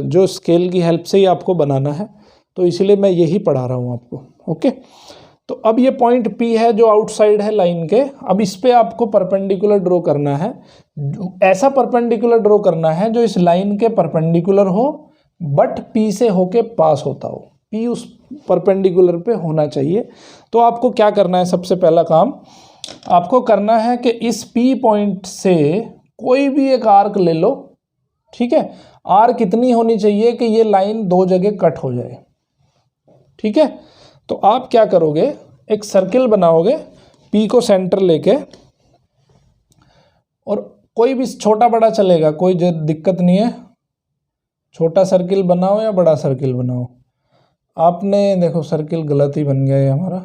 जो स्केल की हेल्प से ही आपको बनाना है, तो इसीलिए मैं यही पढ़ा रहा हूँ आपको, ओके। तो अब ये पॉइंट P है जो आउटसाइड है लाइन के, अब इस पे आपको परपेंडिकुलर ड्रॉ करना है। ऐसा परपेंडिकुलर ड्रॉ करना है जो इस लाइन के परपेंडिकुलर हो बट P से होके पास होता हो, P उस परपेंडिकुलर पे होना चाहिए। तो आपको क्या करना है, सबसे पहला काम आपको करना है कि इस P पॉइंट से कोई भी एक आर्क ले लो, ठीक है। आर्क कितनी होनी चाहिए कि ये लाइन दो जगह कट हो जाए, ठीक है। तो आप क्या करोगे, एक सर्किल बनाओगे P को सेंटर लेके, और कोई भी छोटा बड़ा चलेगा, कोई दिक्कत नहीं है, छोटा सर्किल बनाओ या बड़ा सर्किल बनाओ। आपने देखो सर्किल गलत ही बन गया है हमारा,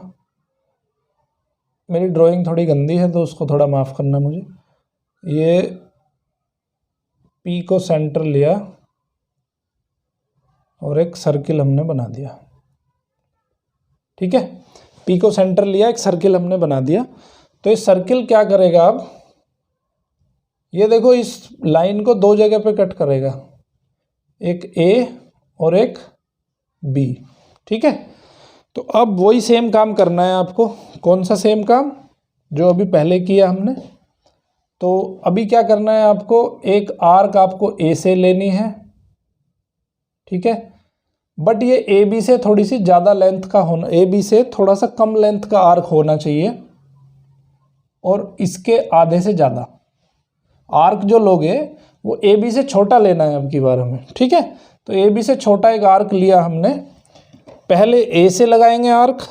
मेरी ड्राइंग थोड़ी गंदी है तो उसको थोड़ा माफ़ करना मुझे। ये P को सेंटर लिया और एक सर्किल हमने बना दिया, ठीक है। P को सेंटर लिया, एक सर्किल हमने बना दिया। तो इस सर्किल क्या करेगा, अब ये देखो इस लाइन को दो जगह पे कट करेगा, एक A और एक B, ठीक है। तो अब वही सेम काम करना है आपको। कौन सा सेम काम, जो अभी पहले किया हमने। तो अभी क्या करना है आपको, एक आर्क आपको A से लेनी है, ठीक है। बट ये AB से थोड़ी सी ज़्यादा लेंथ का होना, AB से थोड़ा सा कम लेंथ का आर्क होना चाहिए और इसके आधे से ज़्यादा। आर्क जो लोगे वो AB से छोटा लेना है अब की बार हमें, ठीक है। तो AB से छोटा एक आर्क लिया हमने, पहले A से लगाएंगे आर्क,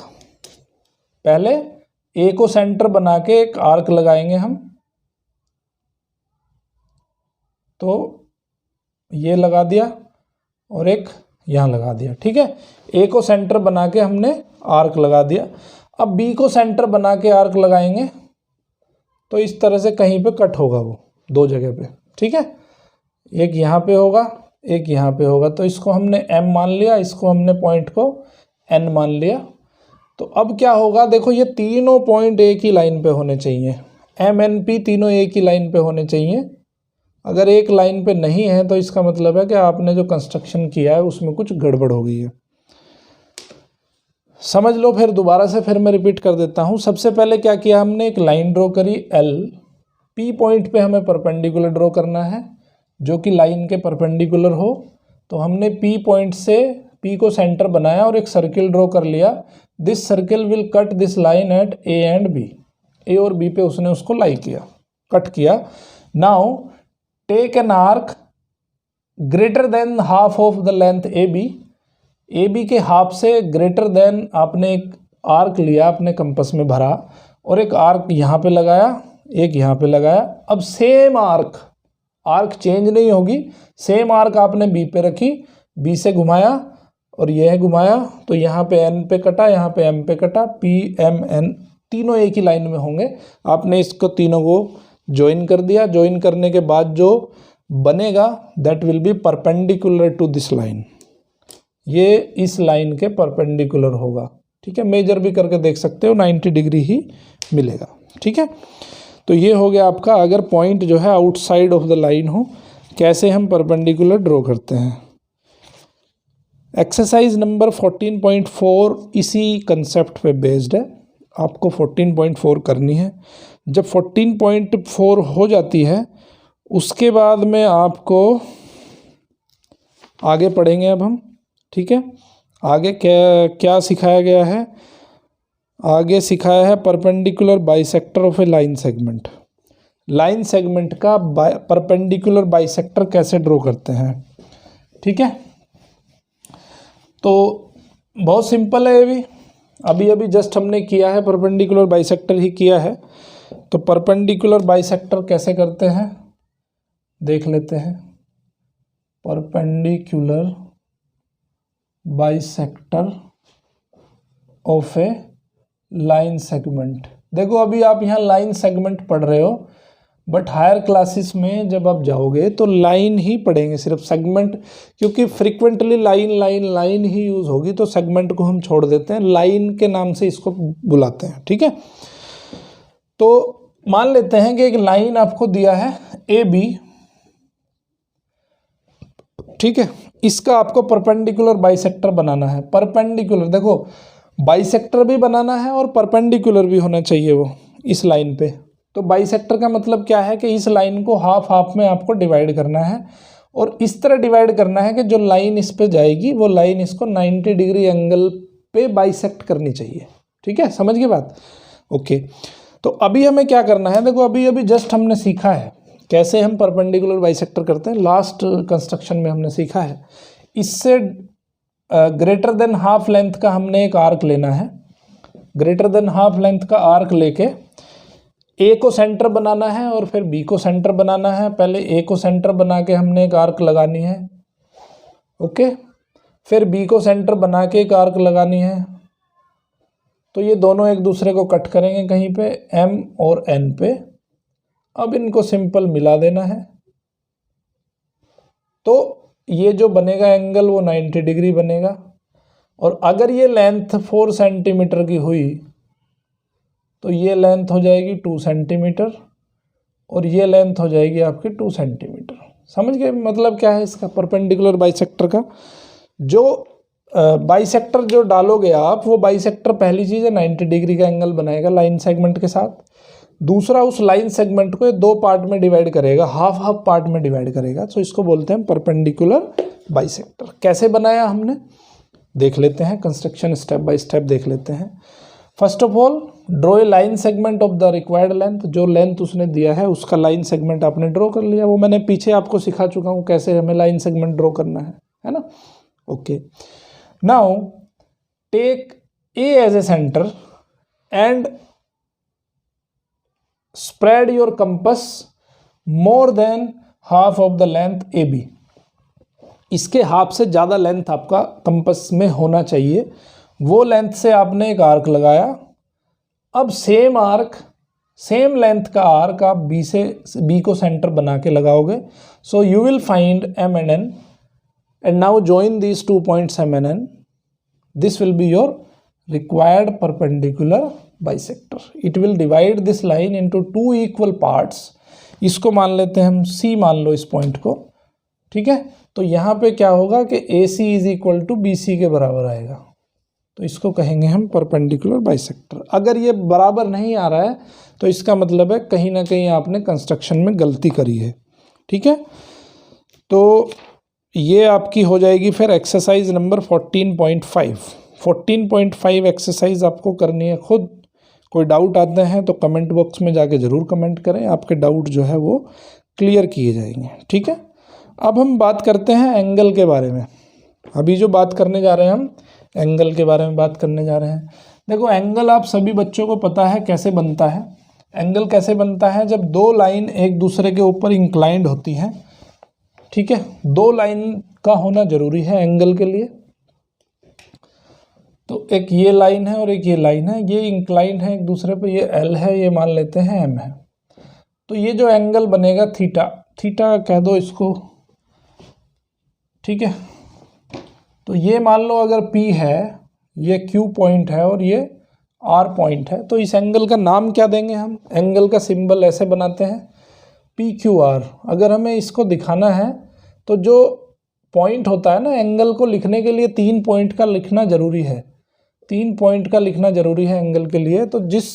पहले A को सेंटर बना के एक आर्क लगाएंगे हम, तो ये लगा दिया और एक यहाँ लगा दिया, ठीक है। A को सेंटर बना के हमने आर्क लगा दिया। अब B को सेंटर बना के आर्क लगाएंगे तो इस तरह से कहीं पे कट होगा वो दो जगह पे, ठीक है। एक यहाँ पे होगा, एक यहाँ पे होगा, तो इसको हमने M मान लिया, इसको हमने पॉइंट को N मान लिया। तो अब क्या होगा, देखो ये तीनों पॉइंट एक ही लाइन पे होने चाहिए, M N P तीनों एक ही लाइन पे होने चाहिए। अगर एक लाइन पे नहीं है तो इसका मतलब है कि आपने जो कंस्ट्रक्शन किया है उसमें कुछ गड़बड़ हो गई है। समझ लो, फिर दोबारा से फिर मैं रिपीट कर देता हूँ। सबसे पहले क्या किया हमने, एक लाइन ड्रॉ करी L, P पॉइंट पे हमें परपेंडिकुलर ड्रॉ करना है जो कि लाइन के परपेंडिकुलर हो। तो हमने P पॉइंट से P को सेंटर बनाया और एक सर्किल ड्रॉ कर लिया। This circle will cut this line at A and B। A और B पे उसने उसको लाई किया, कट किया। Now take an arc greater than half of the length A B के हाफ से ग्रेटर देन आपने एक आर्क लिया, अपने कंपस में भरा और एक आर्क यहाँ पे लगाया, एक यहाँ पे लगाया। अब सेम आर्क चेंज नहीं होगी, सेम आर्क आपने बी पे रखी, बी से घुमाया और यह घुमाया, तो यहाँ पे एन पे कटा, यहाँ पे एम पे कटा, पी एम एन तीनों एक ही लाइन में होंगे। आपने इसको तीनों को ज्वाइन कर दिया। ज्वाइन करने के बाद जो बनेगा that will be perpendicular to this line, ये इस लाइन के परपेंडिकुलर होगा। ठीक है, मेजर भी करके देख सकते हो, 90 डिग्री ही मिलेगा। ठीक है, तो ये हो गया आपका, अगर पॉइंट जो है आउटसाइड ऑफ द लाइन हो कैसे हम परपेंडिकुलर ड्रॉ करते हैं। एक्सरसाइज नंबर 14.4 इसी कंसेप्ट पे बेस्ड है, आपको 14.4 करनी है। जब 14.4 हो जाती है उसके बाद में आपको आगे पढ़ेंगे अब हम। ठीक है, आगे क्या क्या सिखाया गया है, आगे सिखाया है perpendicular bisector of A line segment. Line segment का परपेंडिकुलर बाइसेक्टर कैसे ड्रॉ करते हैं। ठीक है, तो बहुत सिंपल है, ये भी अभी जस्ट हमने किया है, परपेंडिकुलर बाइसेक्टर ही किया है। तो परपेंडिकुलर बाइसेक्टर कैसे करते हैं देख लेते हैं। Perpendicular bisector of A line segment. देखो अभी आप यहाँ लाइन सेगमेंट पढ़ रहे हो, बट हायर क्लासेस में जब आप जाओगे तो लाइन ही पढ़ेंगे, सिर्फ सेगमेंट, क्योंकि फ्रीक्वेंटली लाइन ही यूज़ होगी, तो सेगमेंट को हम छोड़ देते हैं, लाइन के नाम से इसको बुलाते हैं। ठीक है, तो मान लेते हैं कि एक लाइन आपको दिया है ए बी। ठीक है, इसका आपको परपेंडिकुलर बाइसेक्टर बनाना है। परपेंडिकुलर, देखो बाइसेक्टर भी बनाना है और परपेंडिकुलर भी होना चाहिए वो इस लाइन पे। तो बाइसेक्टर का मतलब क्या है कि इस लाइन को हाफ हाफ में आपको डिवाइड करना है और इस तरह डिवाइड करना है कि जो लाइन इस पे जाएगी वो लाइन इसको 90 डिग्री एंगल पे बाइसेक्ट करनी चाहिए। ठीक है, समझ गए बात। ओके, तो अभी हमें क्या करना है, देखो अभी जस्ट हमने सीखा है कैसे हम परपेंडिकुलर बाइसेक्टर करते हैं, लास्ट कंस्ट्रक्शन में हमने सीखा है। इससे ग्रेटर देन हाफ लेंथ का हमने एक आर्क लेना है। ग्रेटर देन हाफ लेंथ का आर्क लेके ए को सेंटर बनाना है और फिर बी को सेंटर बनाना है। पहले ए को सेंटर बना के हमने एक आर्क लगानी है, ओके, फिर बी को सेंटर बना के एक आर्क लगानी है। तो ये दोनों एक दूसरे को कट करेंगे कहीं पे एम और एन पे। अब इनको सिंपल मिला देना है, तो ये जो बनेगा एंगल वो 90 डिग्री बनेगा। और अगर ये लेंथ 4 सेंटीमीटर की हुई तो ये लेंथ हो जाएगी 2 सेंटीमीटर और ये लेंथ हो जाएगी आपकी 2 सेंटीमीटर। समझ गए मतलब क्या है इसका, परपेंडिकुलर बाइसेक्टर का। जो बाइसेक्टर जो डालोगे आप, वो बाइसेक्टर पहली चीज़ है 90 डिग्री का एंगल बनाएगा लाइन सेगमेंट के साथ। दूसरा, उस लाइन सेगमेंट को 2 पार्ट में डिवाइड करेगा, हाफ हाफ पार्ट में डिवाइड करेगा। तो इसको बोलते हैं परपेंडिकुलर बाइसेक्टर। कैसे बनाया हमने देख लेते हैं, कंस्ट्रक्शन स्टेप बाय स्टेप देख लेते हैं। First of all draw a line segment of the required length. जो लेंथ उसने दिया है उसका लाइन सेगमेंट आपने ड्रॉ कर लिया। वो मैंने पीछे आपको सिखा चुका हूँ कैसे हमें लाइन सेगमेंट ड्रॉ करना है ना। Okay, now take A as a centre and spread your compass more than half of the length AB। इसके हाफ से ज़्यादा लेंथ आपका कंपस में होना चाहिए। वो लेंथ से आपने एक आर्क लगाया। अब सेम आर्क, सेम लेंथ का आर्क आप बी को सेंटर बना के लगाओगे। So you will find M and N and now join these 2 points M and N. This will be your required perpendicular bisector. It will divide this line into 2 equal parts। इसको मान लेते हैं हम C, मान लो इस point को। ठीक है, तो यहाँ पे क्या होगा कि AC is equal to BC के बराबर आएगा। तो इसको कहेंगे हम परपेंडिकुलर बाइसेक्टर। अगर ये बराबर नहीं आ रहा है तो इसका मतलब है कहीं ना कहीं आपने कंस्ट्रक्शन में गलती करी है। ठीक है, तो ये आपकी हो जाएगी फिर एक्सरसाइज नंबर 14.5। 14.5 एक्सरसाइज आपको करनी है खुद। कोई डाउट आते हैं तो कमेंट बॉक्स में जाके ज़रूर कमेंट करें, आपके डाउट जो है वो क्लियर किए जाएंगे। ठीक है, अब हम बात करते हैं एंगल के बारे में। अभी जो बात करने जा रहे हैं हम एंगल के बारे में बात करने जा रहे हैं। देखो एंगल आप सभी बच्चों को पता है कैसे बनता है। एंगल कैसे बनता है, जब दो लाइन एक दूसरे के ऊपर इंक्लाइंड होती हैं। ठीक है, दो लाइन का होना जरूरी है एंगल के लिए। तो एक ये लाइन है और एक ये लाइन है, ये इंक्लाइंड है एक दूसरे पे, ये एल है, ये मान लेते हैं एम है। तो ये जो एंगल बनेगा थीटा, थीटा कह दो इसको। ठीक है, तो ये मान लो अगर पी है, ये क्यू पॉइंट है और ये आर पॉइंट है, तो इस एंगल का नाम क्या देंगे हम? एंगल का सिंबल ऐसे बनाते हैं पी क्यू आर। अगर हमें इसको दिखाना है तो जो पॉइंट होता है ना, एंगल को लिखने के लिए 3 पॉइंट का लिखना जरूरी है। 3 पॉइंट का लिखना जरूरी है एंगल के लिए। तो जिस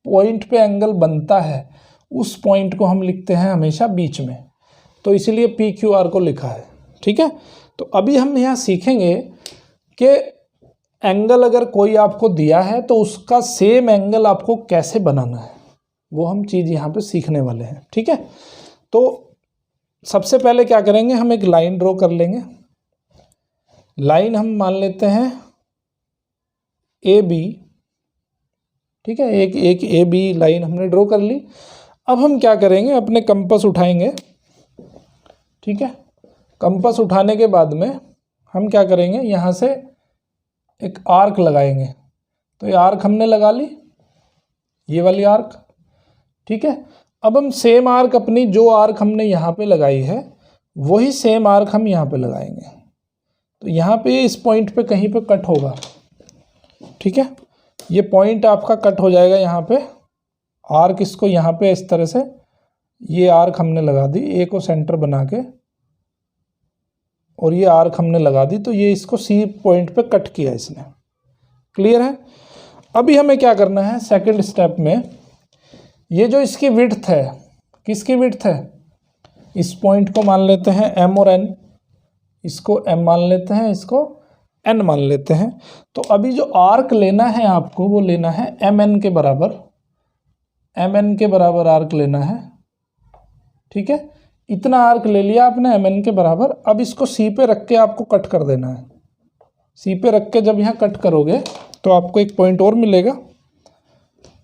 पॉइंट पे एंगल बनता है उस पॉइंट को हम लिखते हैं हमेशा बीच में, तो इसीलिए पी क्यू आर को लिखा है। ठीक है, तो अभी हम यहाँ सीखेंगे कि एंगल अगर कोई आपको दिया है तो उसका सेम एंगल आपको कैसे बनाना है, वो हम चीज़ यहाँ पे सीखने वाले हैं। ठीक है, तो सबसे पहले क्या करेंगे, हम एक लाइन ड्रॉ कर लेंगे। लाइन हम मान लेते हैं ए बी। ठीक है, एक ए बी लाइन हमने ड्रॉ कर ली। अब हम क्या करेंगे, अपने कंपास उठाएंगे। ठीक है, कंपास उठाने के बाद में हम क्या करेंगे, यहाँ से एक आर्क लगाएंगे। तो ये आर्क हमने लगा ली, ये वाली आर्क। ठीक है, अब हम सेम आर्क, अपनी जो आर्क हमने यहाँ पे लगाई है वही सेम आर्क हम यहाँ पे लगाएंगे। तो यहाँ पे इस पॉइंट पे कहीं पे कट होगा। ठीक है, ये पॉइंट आपका कट हो जाएगा यहाँ पे। आर्क इसको यहाँ पे इस तरह से, ये आर्क हमने लगा दी ए को सेंटर बना के, और ये आर्क हमने लगा दी। तो ये इसको सी पॉइंट पे कट किया इसने। क्लियर है? अभी हमें क्या करना है, सेकंड स्टेप में ये जो इसकी विड्थ है, किसकी विड्थ है, इस पॉइंट को मान लेते हैं एम और एन, इसको एम मान लेते हैं, इसको एन मान लेते हैं। तो अभी जो आर्क लेना है आपको वो लेना है एम एन के बराबर, एम एन के बराबर आर्क लेना है। ठीक है, इतना आर्क ले लिया आपने एम एन के बराबर। अब इसको सी पे रख के आपको कट कर देना है। सी पे रख के जब यहाँ कट करोगे तो आपको एक पॉइंट और मिलेगा,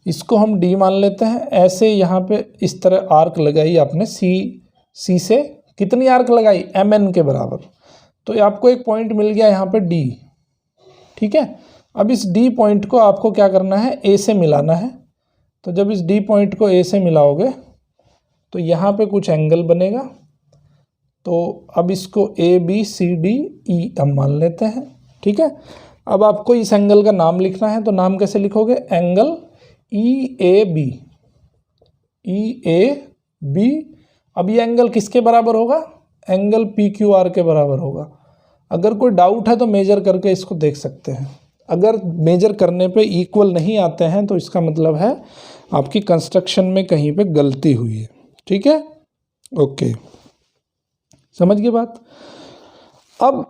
इसको हम डी मान लेते हैं। ऐसे यहाँ पे इस तरह आर्क लगाई आपने, सी से कितनी आर्क लगाई, एम एन के बराबर। तो आपको एक पॉइंट मिल गया यहाँ पे डी। ठीक है, अब इस डी पॉइंट को आपको क्या करना है, ए से मिलाना है। तो जब इस डी पॉइंट को ए से मिलाओगे तो यहाँ पे कुछ एंगल बनेगा। तो अब इसको A B C D E हम मान लेते हैं। ठीक है, अब आपको इस एंगल का नाम लिखना है। तो नाम कैसे लिखोगे, angle E A B, E A B. अब ये एंगल किसके बराबर होगा, एंगल पी क्यू आर के बराबर होगा। अगर कोई डाउट है तो मेजर करके इसको देख सकते हैं। अगर मेजर करने पे इक्वल नहीं आते हैं तो इसका मतलब है आपकी कंस्ट्रक्शन में कहीं पे गलती हुई है। ठीक है, ओके, समझ गए बात। अब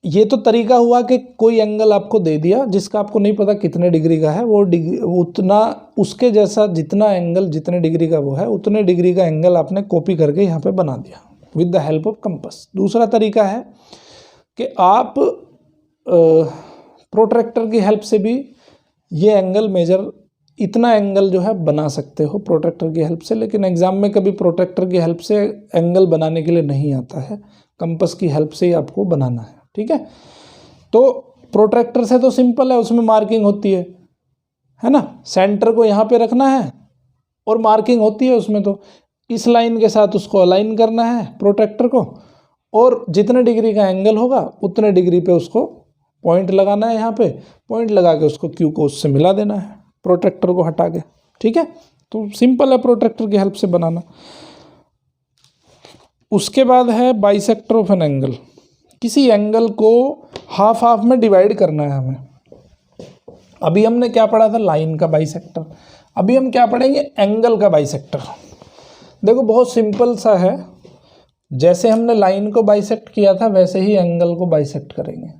ये तो तरीका हुआ कि कोई एंगल आपको दे दिया जिसका आपको नहीं पता कितने डिग्री का है, वो डिग्री उतना, उसके जैसा जितना एंगल जितने डिग्री का वो है उतने डिग्री का एंगल आपने कॉपी करके यहाँ पे बना दिया with the help of compass. दूसरा तरीका है कि आप प्रोट्रैक्टर की हेल्प से भी ये एंगल मेजर, इतना एंगल जो है बना सकते हो प्रोट्रैक्टर की हेल्प से। लेकिन एग्जाम में कभी प्रोट्रैक्टर की हेल्प से एंगल बनाने के लिए नहीं आता है, कंपास की हेल्प से ही आपको बनाना है। ठीक है, तो प्रोट्रैक्टर से तो सिंपल है, उसमें मार्किंग होती है ना, सेंटर को यहाँ पे रखना है और मार्किंग होती है उसमें। तो इस लाइन के साथ उसको अलाइन करना है प्रोट्रैक्टर को, और जितने डिग्री का एंगल होगा उतने डिग्री पे उसको पॉइंट लगाना है। यहाँ पे पॉइंट लगा के उसको क्यू को उससे मिला देना है प्रोट्रैक्टर को हटा के। ठीक है, तो सिंपल है प्रोट्रैक्टर की हेल्प से बनाना। उसके बाद है बाइसेक्टर ऑफ एन एंगल। किसी एंगल को हाफ हाफ में डिवाइड करना है हमें। अभी हमने क्या पढ़ा था, लाइन का बाइसेक्टर। अभी हम क्या पढ़ेंगे, एंगल का बाइसेक्टर। देखो बहुत सिंपल सा है, जैसे हमने लाइन को बाइसेक्ट किया था वैसे ही एंगल को बाइसेक्ट करेंगे,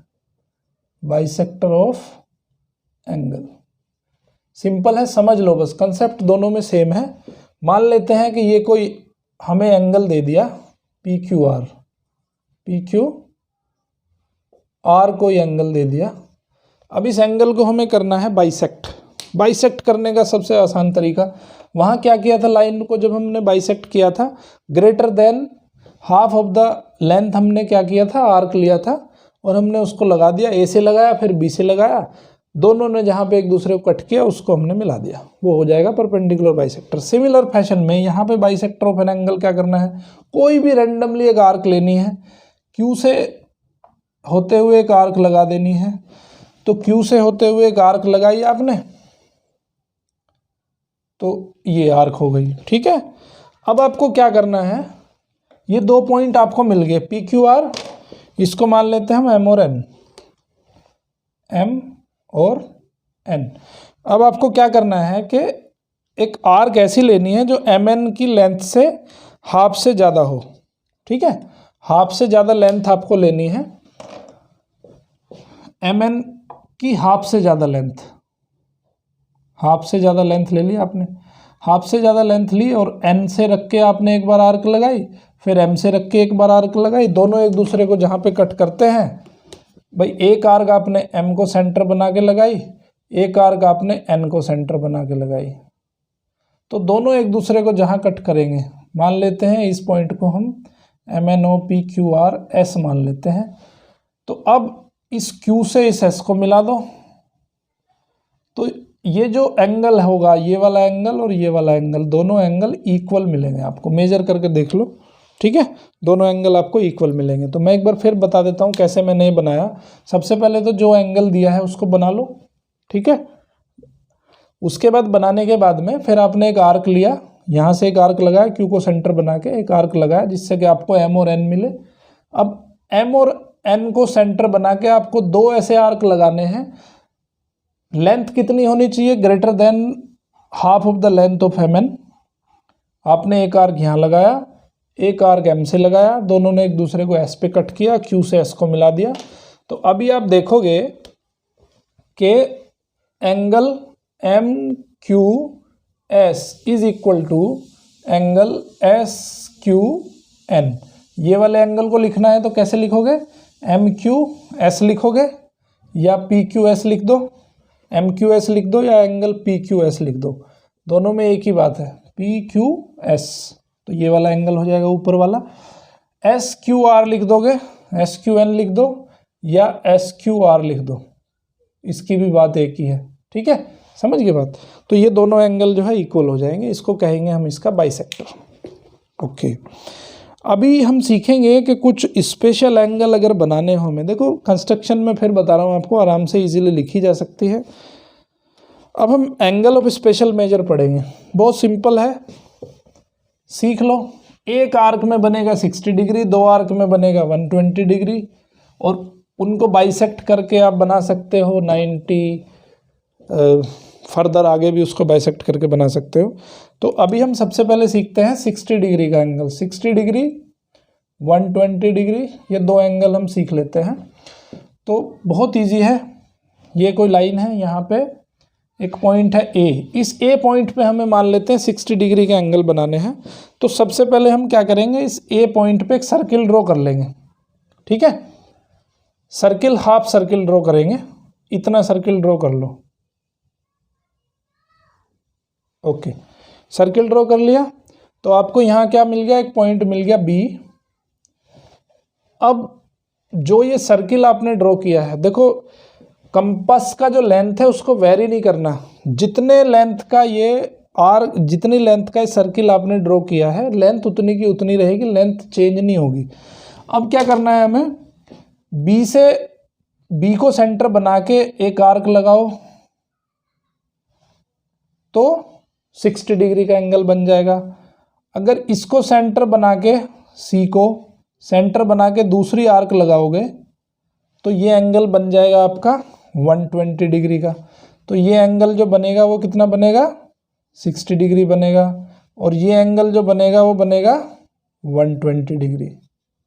बाइसेक्टर ऑफ एंगल। सिंपल है, समझ लो बस, कंसेप्ट दोनों में सेम है। मान लेते हैं कि ये कोई हमें एंगल दे दिया P Q are, P Q are कोई एंगल दे दिया। अब इस एंगल को हमें करना है बाइसेक्ट। बाइसेक्ट करने का सबसे आसान तरीका, वहाँ क्या किया था, लाइन को जब हमने बाइसेक्ट किया था greater than half of the length हमने क्या किया था, आर्क लिया था और हमने उसको लगा दिया, ए से लगाया फिर बी से लगाया, दोनों ने जहाँ पे एक दूसरे को कट किया उसको हमने मिला दिया, वो हो जाएगा परपेंडिकुलर बाइसेक्टर। सिमिलर फैशन में यहाँ पे बाइसेक्टर ऑफ एन एंगल क्या करना है, कोई भी रैंडमली एक आर्क लेनी है, क्यू से होते हुए एक आर्क लगा देनी है। तो क्यू से होते हुए एक आर्क लगाई आपने, तो ये आर्क हो गई, ठीक है। अब आपको क्या करना है, ये दो पॉइंट आपको मिल गए पी क्यू आर, इसको मान लेते हैं हम एम और एन, एम और एन। अब आपको क्या करना है कि एक आर्क ऐसी लेनी है जो एम एन की लेंथ से हाफ से ज़्यादा हो, ठीक है। हाफ से ज़्यादा लेंथ आपको लेनी है, एम एन की हाफ से ज़्यादा लेंथ, हाफ से ज़्यादा लेंथ ले ली आपने, हाफ से ज़्यादा लेंथ ली और एन से रख के आपने एक बार आर्क लगाई, फिर एम से रख के एक बार आर्क लगाई, दोनों एक दूसरे को जहाँ पे कट करते हैं भाई, एक आर्क आपने एम को सेंटर बना के लगाई, एक आर्क आपने एन को सेंटर बना के लगाई, तो दोनों एक दूसरे को जहाँ कट करेंगे, मान लेते हैं इस पॉइंट को हम M N O P Q R S मान लेते हैं। तो अब इस क्यू से इस एस को मिला दो, तो ये जो एंगल होगा, ये वाला एंगल और ये वाला एंगल, दोनों एंगल इक्वल मिलेंगे आपको, मेजर करके देख लो, ठीक है, दोनों एंगल आपको इक्वल मिलेंगे। तो मैं एक बार फिर बता देता हूँ कैसे मैंने ये बनाया। सबसे पहले तो जो एंगल दिया है उसको बना लो, ठीक है। उसके बाद बनाने के बाद में फिर आपने एक आर्क लिया, यहाँ से एक आर्क लगाया, क्यू को सेंटर बना के एक आर्क लगाया जिससे कि आपको एम और एन मिले। अब एम और एन को सेंटर बना के आपको दो ऐसे आर्क लगाने हैं, लेंथ कितनी होनी चाहिए, greater than half of the length of M N. आपने एक आर्क यहाँ लगाया, एक आर्क एम से लगाया, दोनों ने एक दूसरे को एस पे कट किया, क्यू से एस को मिला दिया। तो अभी आप देखोगे कि angle M Q S is equal to angle S Q N. ये वाले एंगल को लिखना है तो कैसे लिखोगे, एम क्यू एस लिखोगे या पी क्यू एस लिख दो, एम क्यू एस लिख दो या एंगल पी क्यू एस लिख दो, दोनों में एक ही बात है, पी क्यू एस। तो ये वाला एंगल हो जाएगा ऊपर वाला। एस क्यू आर लिख दोगे, एस क्यू एन लिख दो या एस क्यू आर लिख दो, इसकी भी बात एक ही है, ठीक है, समझ गए बात। तो ये दोनों एंगल जो है इक्वल हो जाएंगे, इसको कहेंगे हम इसका बाइसेक्टर। ओके, अभी हम सीखेंगे कि कुछ स्पेशल एंगल अगर बनाने हो हमें, देखो कंस्ट्रक्शन में फिर बता रहा हूँ आपको, आराम से इजीली लिखी जा सकती है। अब हम एंगल ऑफ स्पेशल मेजर पढ़ेंगे, बहुत सिंपल है, सीख लो। एक आर्क में बनेगा 60 डिग्री, दो आर्क में बनेगा 120 डिग्री, और उनको बाइसेक्ट करके आप बना सकते हो 90, फर्दर आगे भी उसको बाइसेक्ट करके बना सकते हो। तो अभी हम सबसे पहले सीखते हैं 60 डिग्री का एंगल, 60 डिग्री 120 डिग्री, ये दो एंगल हम सीख लेते हैं। तो बहुत इजी है, ये कोई लाइन है, यहाँ पे एक पॉइंट है ए, इस ए पॉइंट पे हमें मान लेते हैं 60 डिग्री के एंगल बनाने हैं। तो सबसे पहले हम क्या करेंगे, इस ए पॉइंट पे एक सर्किल ड्रॉ कर लेंगे, ठीक है, सर्किल, हाफ सर्किल ड्रॉ करेंगे, इतना सर्किल ड्रॉ कर लो। ओके, सर्किल ड्रॉ कर लिया, तो आपको यहाँ क्या मिल गया, एक पॉइंट मिल गया बी। अब जो ये सर्किल आपने ड्रॉ किया है, देखो कंपास का जो लेंथ है उसको वेरी नहीं करना, जितने लेंथ का ये आर्क, जितनी लेंथ का ये सर्किल आपने ड्रॉ किया है, लेंथ उतनी की उतनी रहेगी, लेंथ चेंज नहीं होगी। अब क्या करना है हमें, बी से, बी को सेंटर बना के एक आर्क लगाओ, तो 60 डिग्री का एंगल बन जाएगा। अगर इसको सेंटर बना के, सी को सेंटर बना के दूसरी आर्क लगाओगे तो ये एंगल बन जाएगा आपका 120 डिग्री का। तो ये एंगल जो बनेगा वो कितना बनेगा, 60 डिग्री बनेगा, और ये एंगल जो बनेगा वो बनेगा 120 डिग्री।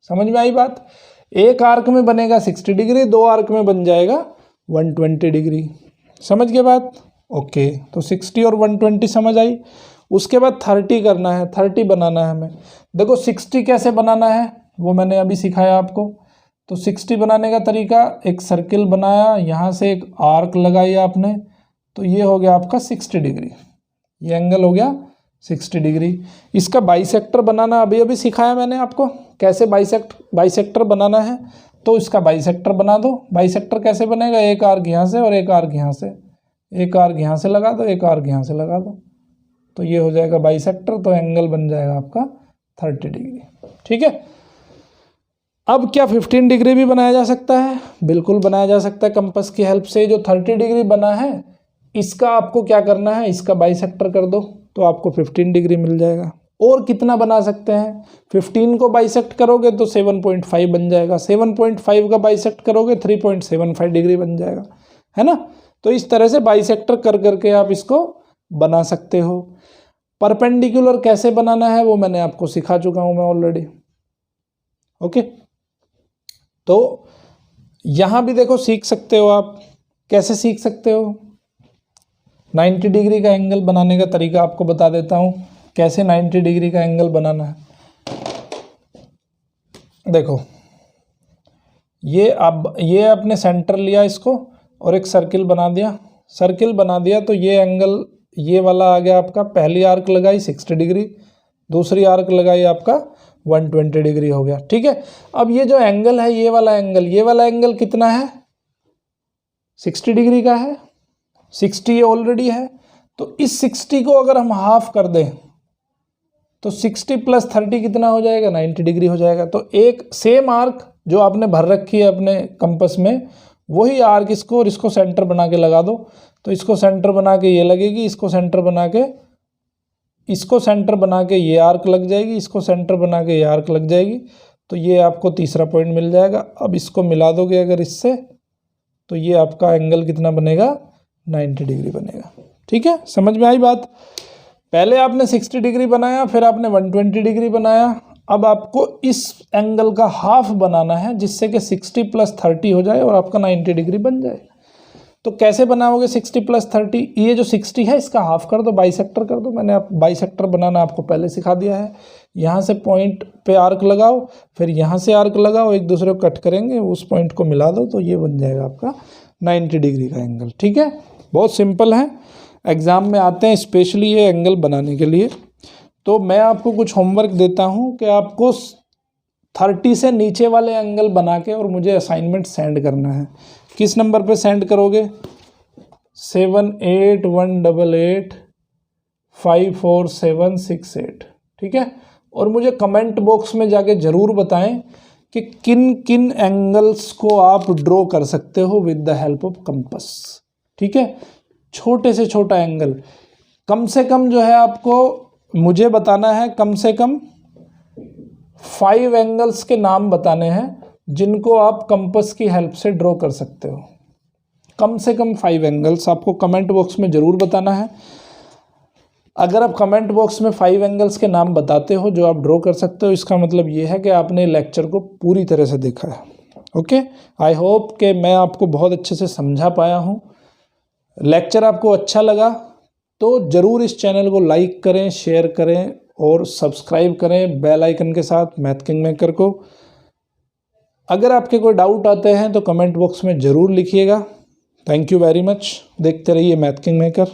समझ में आई बात? एक आर्क में बनेगा 60 डिग्री, 2 आर्क में बन जाएगा 120 डिग्री। समझ गए बात? ओके, तो 60 और 120 समझ आई। उसके बाद 30 करना है, 30 बनाना है हमें। देखो 60 कैसे बनाना है वो मैंने अभी सिखाया आपको। तो 60 बनाने का तरीका, एक सर्किल बनाया, यहाँ से एक आर्क लगाई आपने, तो ये हो गया आपका 60 डिग्री, ये एंगल हो गया 60 डिग्री। इसका बाइसेक्टर बनाना अभी अभी सिखाया मैंने आपको, कैसे बाइसेक्टर बनाना है। तो इसका बाइसेक्टर बना दो। बाइसेक्टर कैसे बनेगा? एक आर्क यहाँ से और एक आर्क यहाँ से, एक आर्क यहाँ से लगा दो, एक आर्क यहाँ से लगा दो, तो ये हो जाएगा बाइसेक्टर। तो एंगल बन जाएगा आपका 30 डिग्री। ठीक है। अब क्या 15 डिग्री भी बनाया जा सकता है? बिल्कुल बनाया जा सकता है कंपास की हेल्प से। जो 30 डिग्री बना है इसका आपको क्या करना है, इसका बाइसेक्टर कर दो तो आपको 15 डिग्री मिल जाएगा। और कितना बना सकते हैं? 15 को बाइसेक्ट करोगे तो 7.5 बन जाएगा, 7.5 का बाइसेक्ट करोगे 3.75 डिग्री बन जाएगा, है ना। तो इस तरह से बाइसेक्टर कर करके आप इसको बना सकते हो। परपेंडिकुलर कैसे बनाना है वो मैंने आपको सिखा चुका हूं मैं ऑलरेडी। ओके, तो यहां भी देखो सीख सकते हो आप। कैसे सीख सकते हो? 90 डिग्री का एंगल बनाने का तरीका आपको बता देता हूं, कैसे 90 डिग्री का एंगल बनाना है। देखो ये आपने सेंटर लिया इसको और एक सर्किल बना दिया। सर्किल बना दिया तो ये एंगल ये वाला आ गया आपका। पहली आर्क लगाई 60 डिग्री, दूसरी आर्क लगाई आपका 120 डिग्री हो गया। ठीक है। अब ये जो एंगल है, ये वाला एंगल कितना है? 60 डिग्री का है। 60 ये ऑलरेडी है। तो इस 60 को अगर हम हाफ कर दें तो 60 + 30 कितना हो जाएगा? 90 डिग्री हो जाएगा। तो एक सेम आर्क जो आपने भर रखी है अपने कंपास में, वही आर्क इसको और इसको सेंटर बना के लगा दो। तो इसको सेंटर बना के ये लगेगी, इसको सेंटर बना के ये आर्क लग जाएगी, इसको सेंटर बना के ये आर्क लग जाएगी। तो ये आपको तीसरा पॉइंट मिल जाएगा। अब इसको मिला दोगे अगर इससे, तो ये आपका एंगल कितना बनेगा? 90 डिग्री बनेगा। ठीक है, समझ में आई बात? पहले आपने 60 डिग्री बनाया, फिर आपने 120 डिग्री बनाया। अब आपको इस एंगल का हाफ बनाना है, जिससे कि 60 + 30 हो जाए और आपका 90 डिग्री बन जाए। तो कैसे बनाओगे 60 + 30? ये जो 60 है इसका हाफ कर दो, बाइसेक्टर कर दो। मैंने बाइसेक्टर बनाना आपको पहले सिखा दिया है। यहाँ से पॉइंट पे आर्क लगाओ, फिर यहाँ से आर्क लगाओ, एक दूसरे को कट करेंगे, उस पॉइंट को मिला दो, तो ये बन जाएगा आपका 90 डिग्री का एंगल। ठीक है, बहुत सिंपल है। एग्ज़ाम में आते हैं स्पेशली ये एंगल बनाने के लिए। तो मैं आपको कुछ होमवर्क देता हूँ कि आपको 30 से नीचे वाले एंगल बना के और मुझे असाइनमेंट सेंड करना है। किस नंबर पे सेंड करोगे? 7818544768। ठीक है। और मुझे कमेंट बॉक्स में जाके ज़रूर बताएं कि किन किन एंगल्स को आप ड्रॉ कर सकते हो with the help of compass. ठीक है, छोटे से छोटा एंगल, कम से कम जो है आपको मुझे बताना है, कम से कम 5 एंगल्स के नाम बताने हैं जिनको आप कंपास की हेल्प से ड्रॉ कर सकते हो। कम से कम 5 एंगल्स आपको कमेंट बॉक्स में ज़रूर बताना है। अगर आप कमेंट बॉक्स में 5 एंगल्स के नाम बताते हो जो आप ड्रॉ कर सकते हो, इसका मतलब ये है कि आपने लेक्चर को पूरी तरह से देखा है। ओके, आई होप कि मैं आपको बहुत अच्छे से समझा पाया हूँ। लेक्चर आपको अच्छा लगा तो ज़रूर इस चैनल को लाइक करें, शेयर करें और सब्सक्राइब करें बेल आइकन के साथ मैथ किंग मेकर को। अगर आपके कोई डाउट आते हैं तो कमेंट बॉक्स में ज़रूर लिखिएगा। Thank you very much. देखते रहिए मैथ किंग मेकर।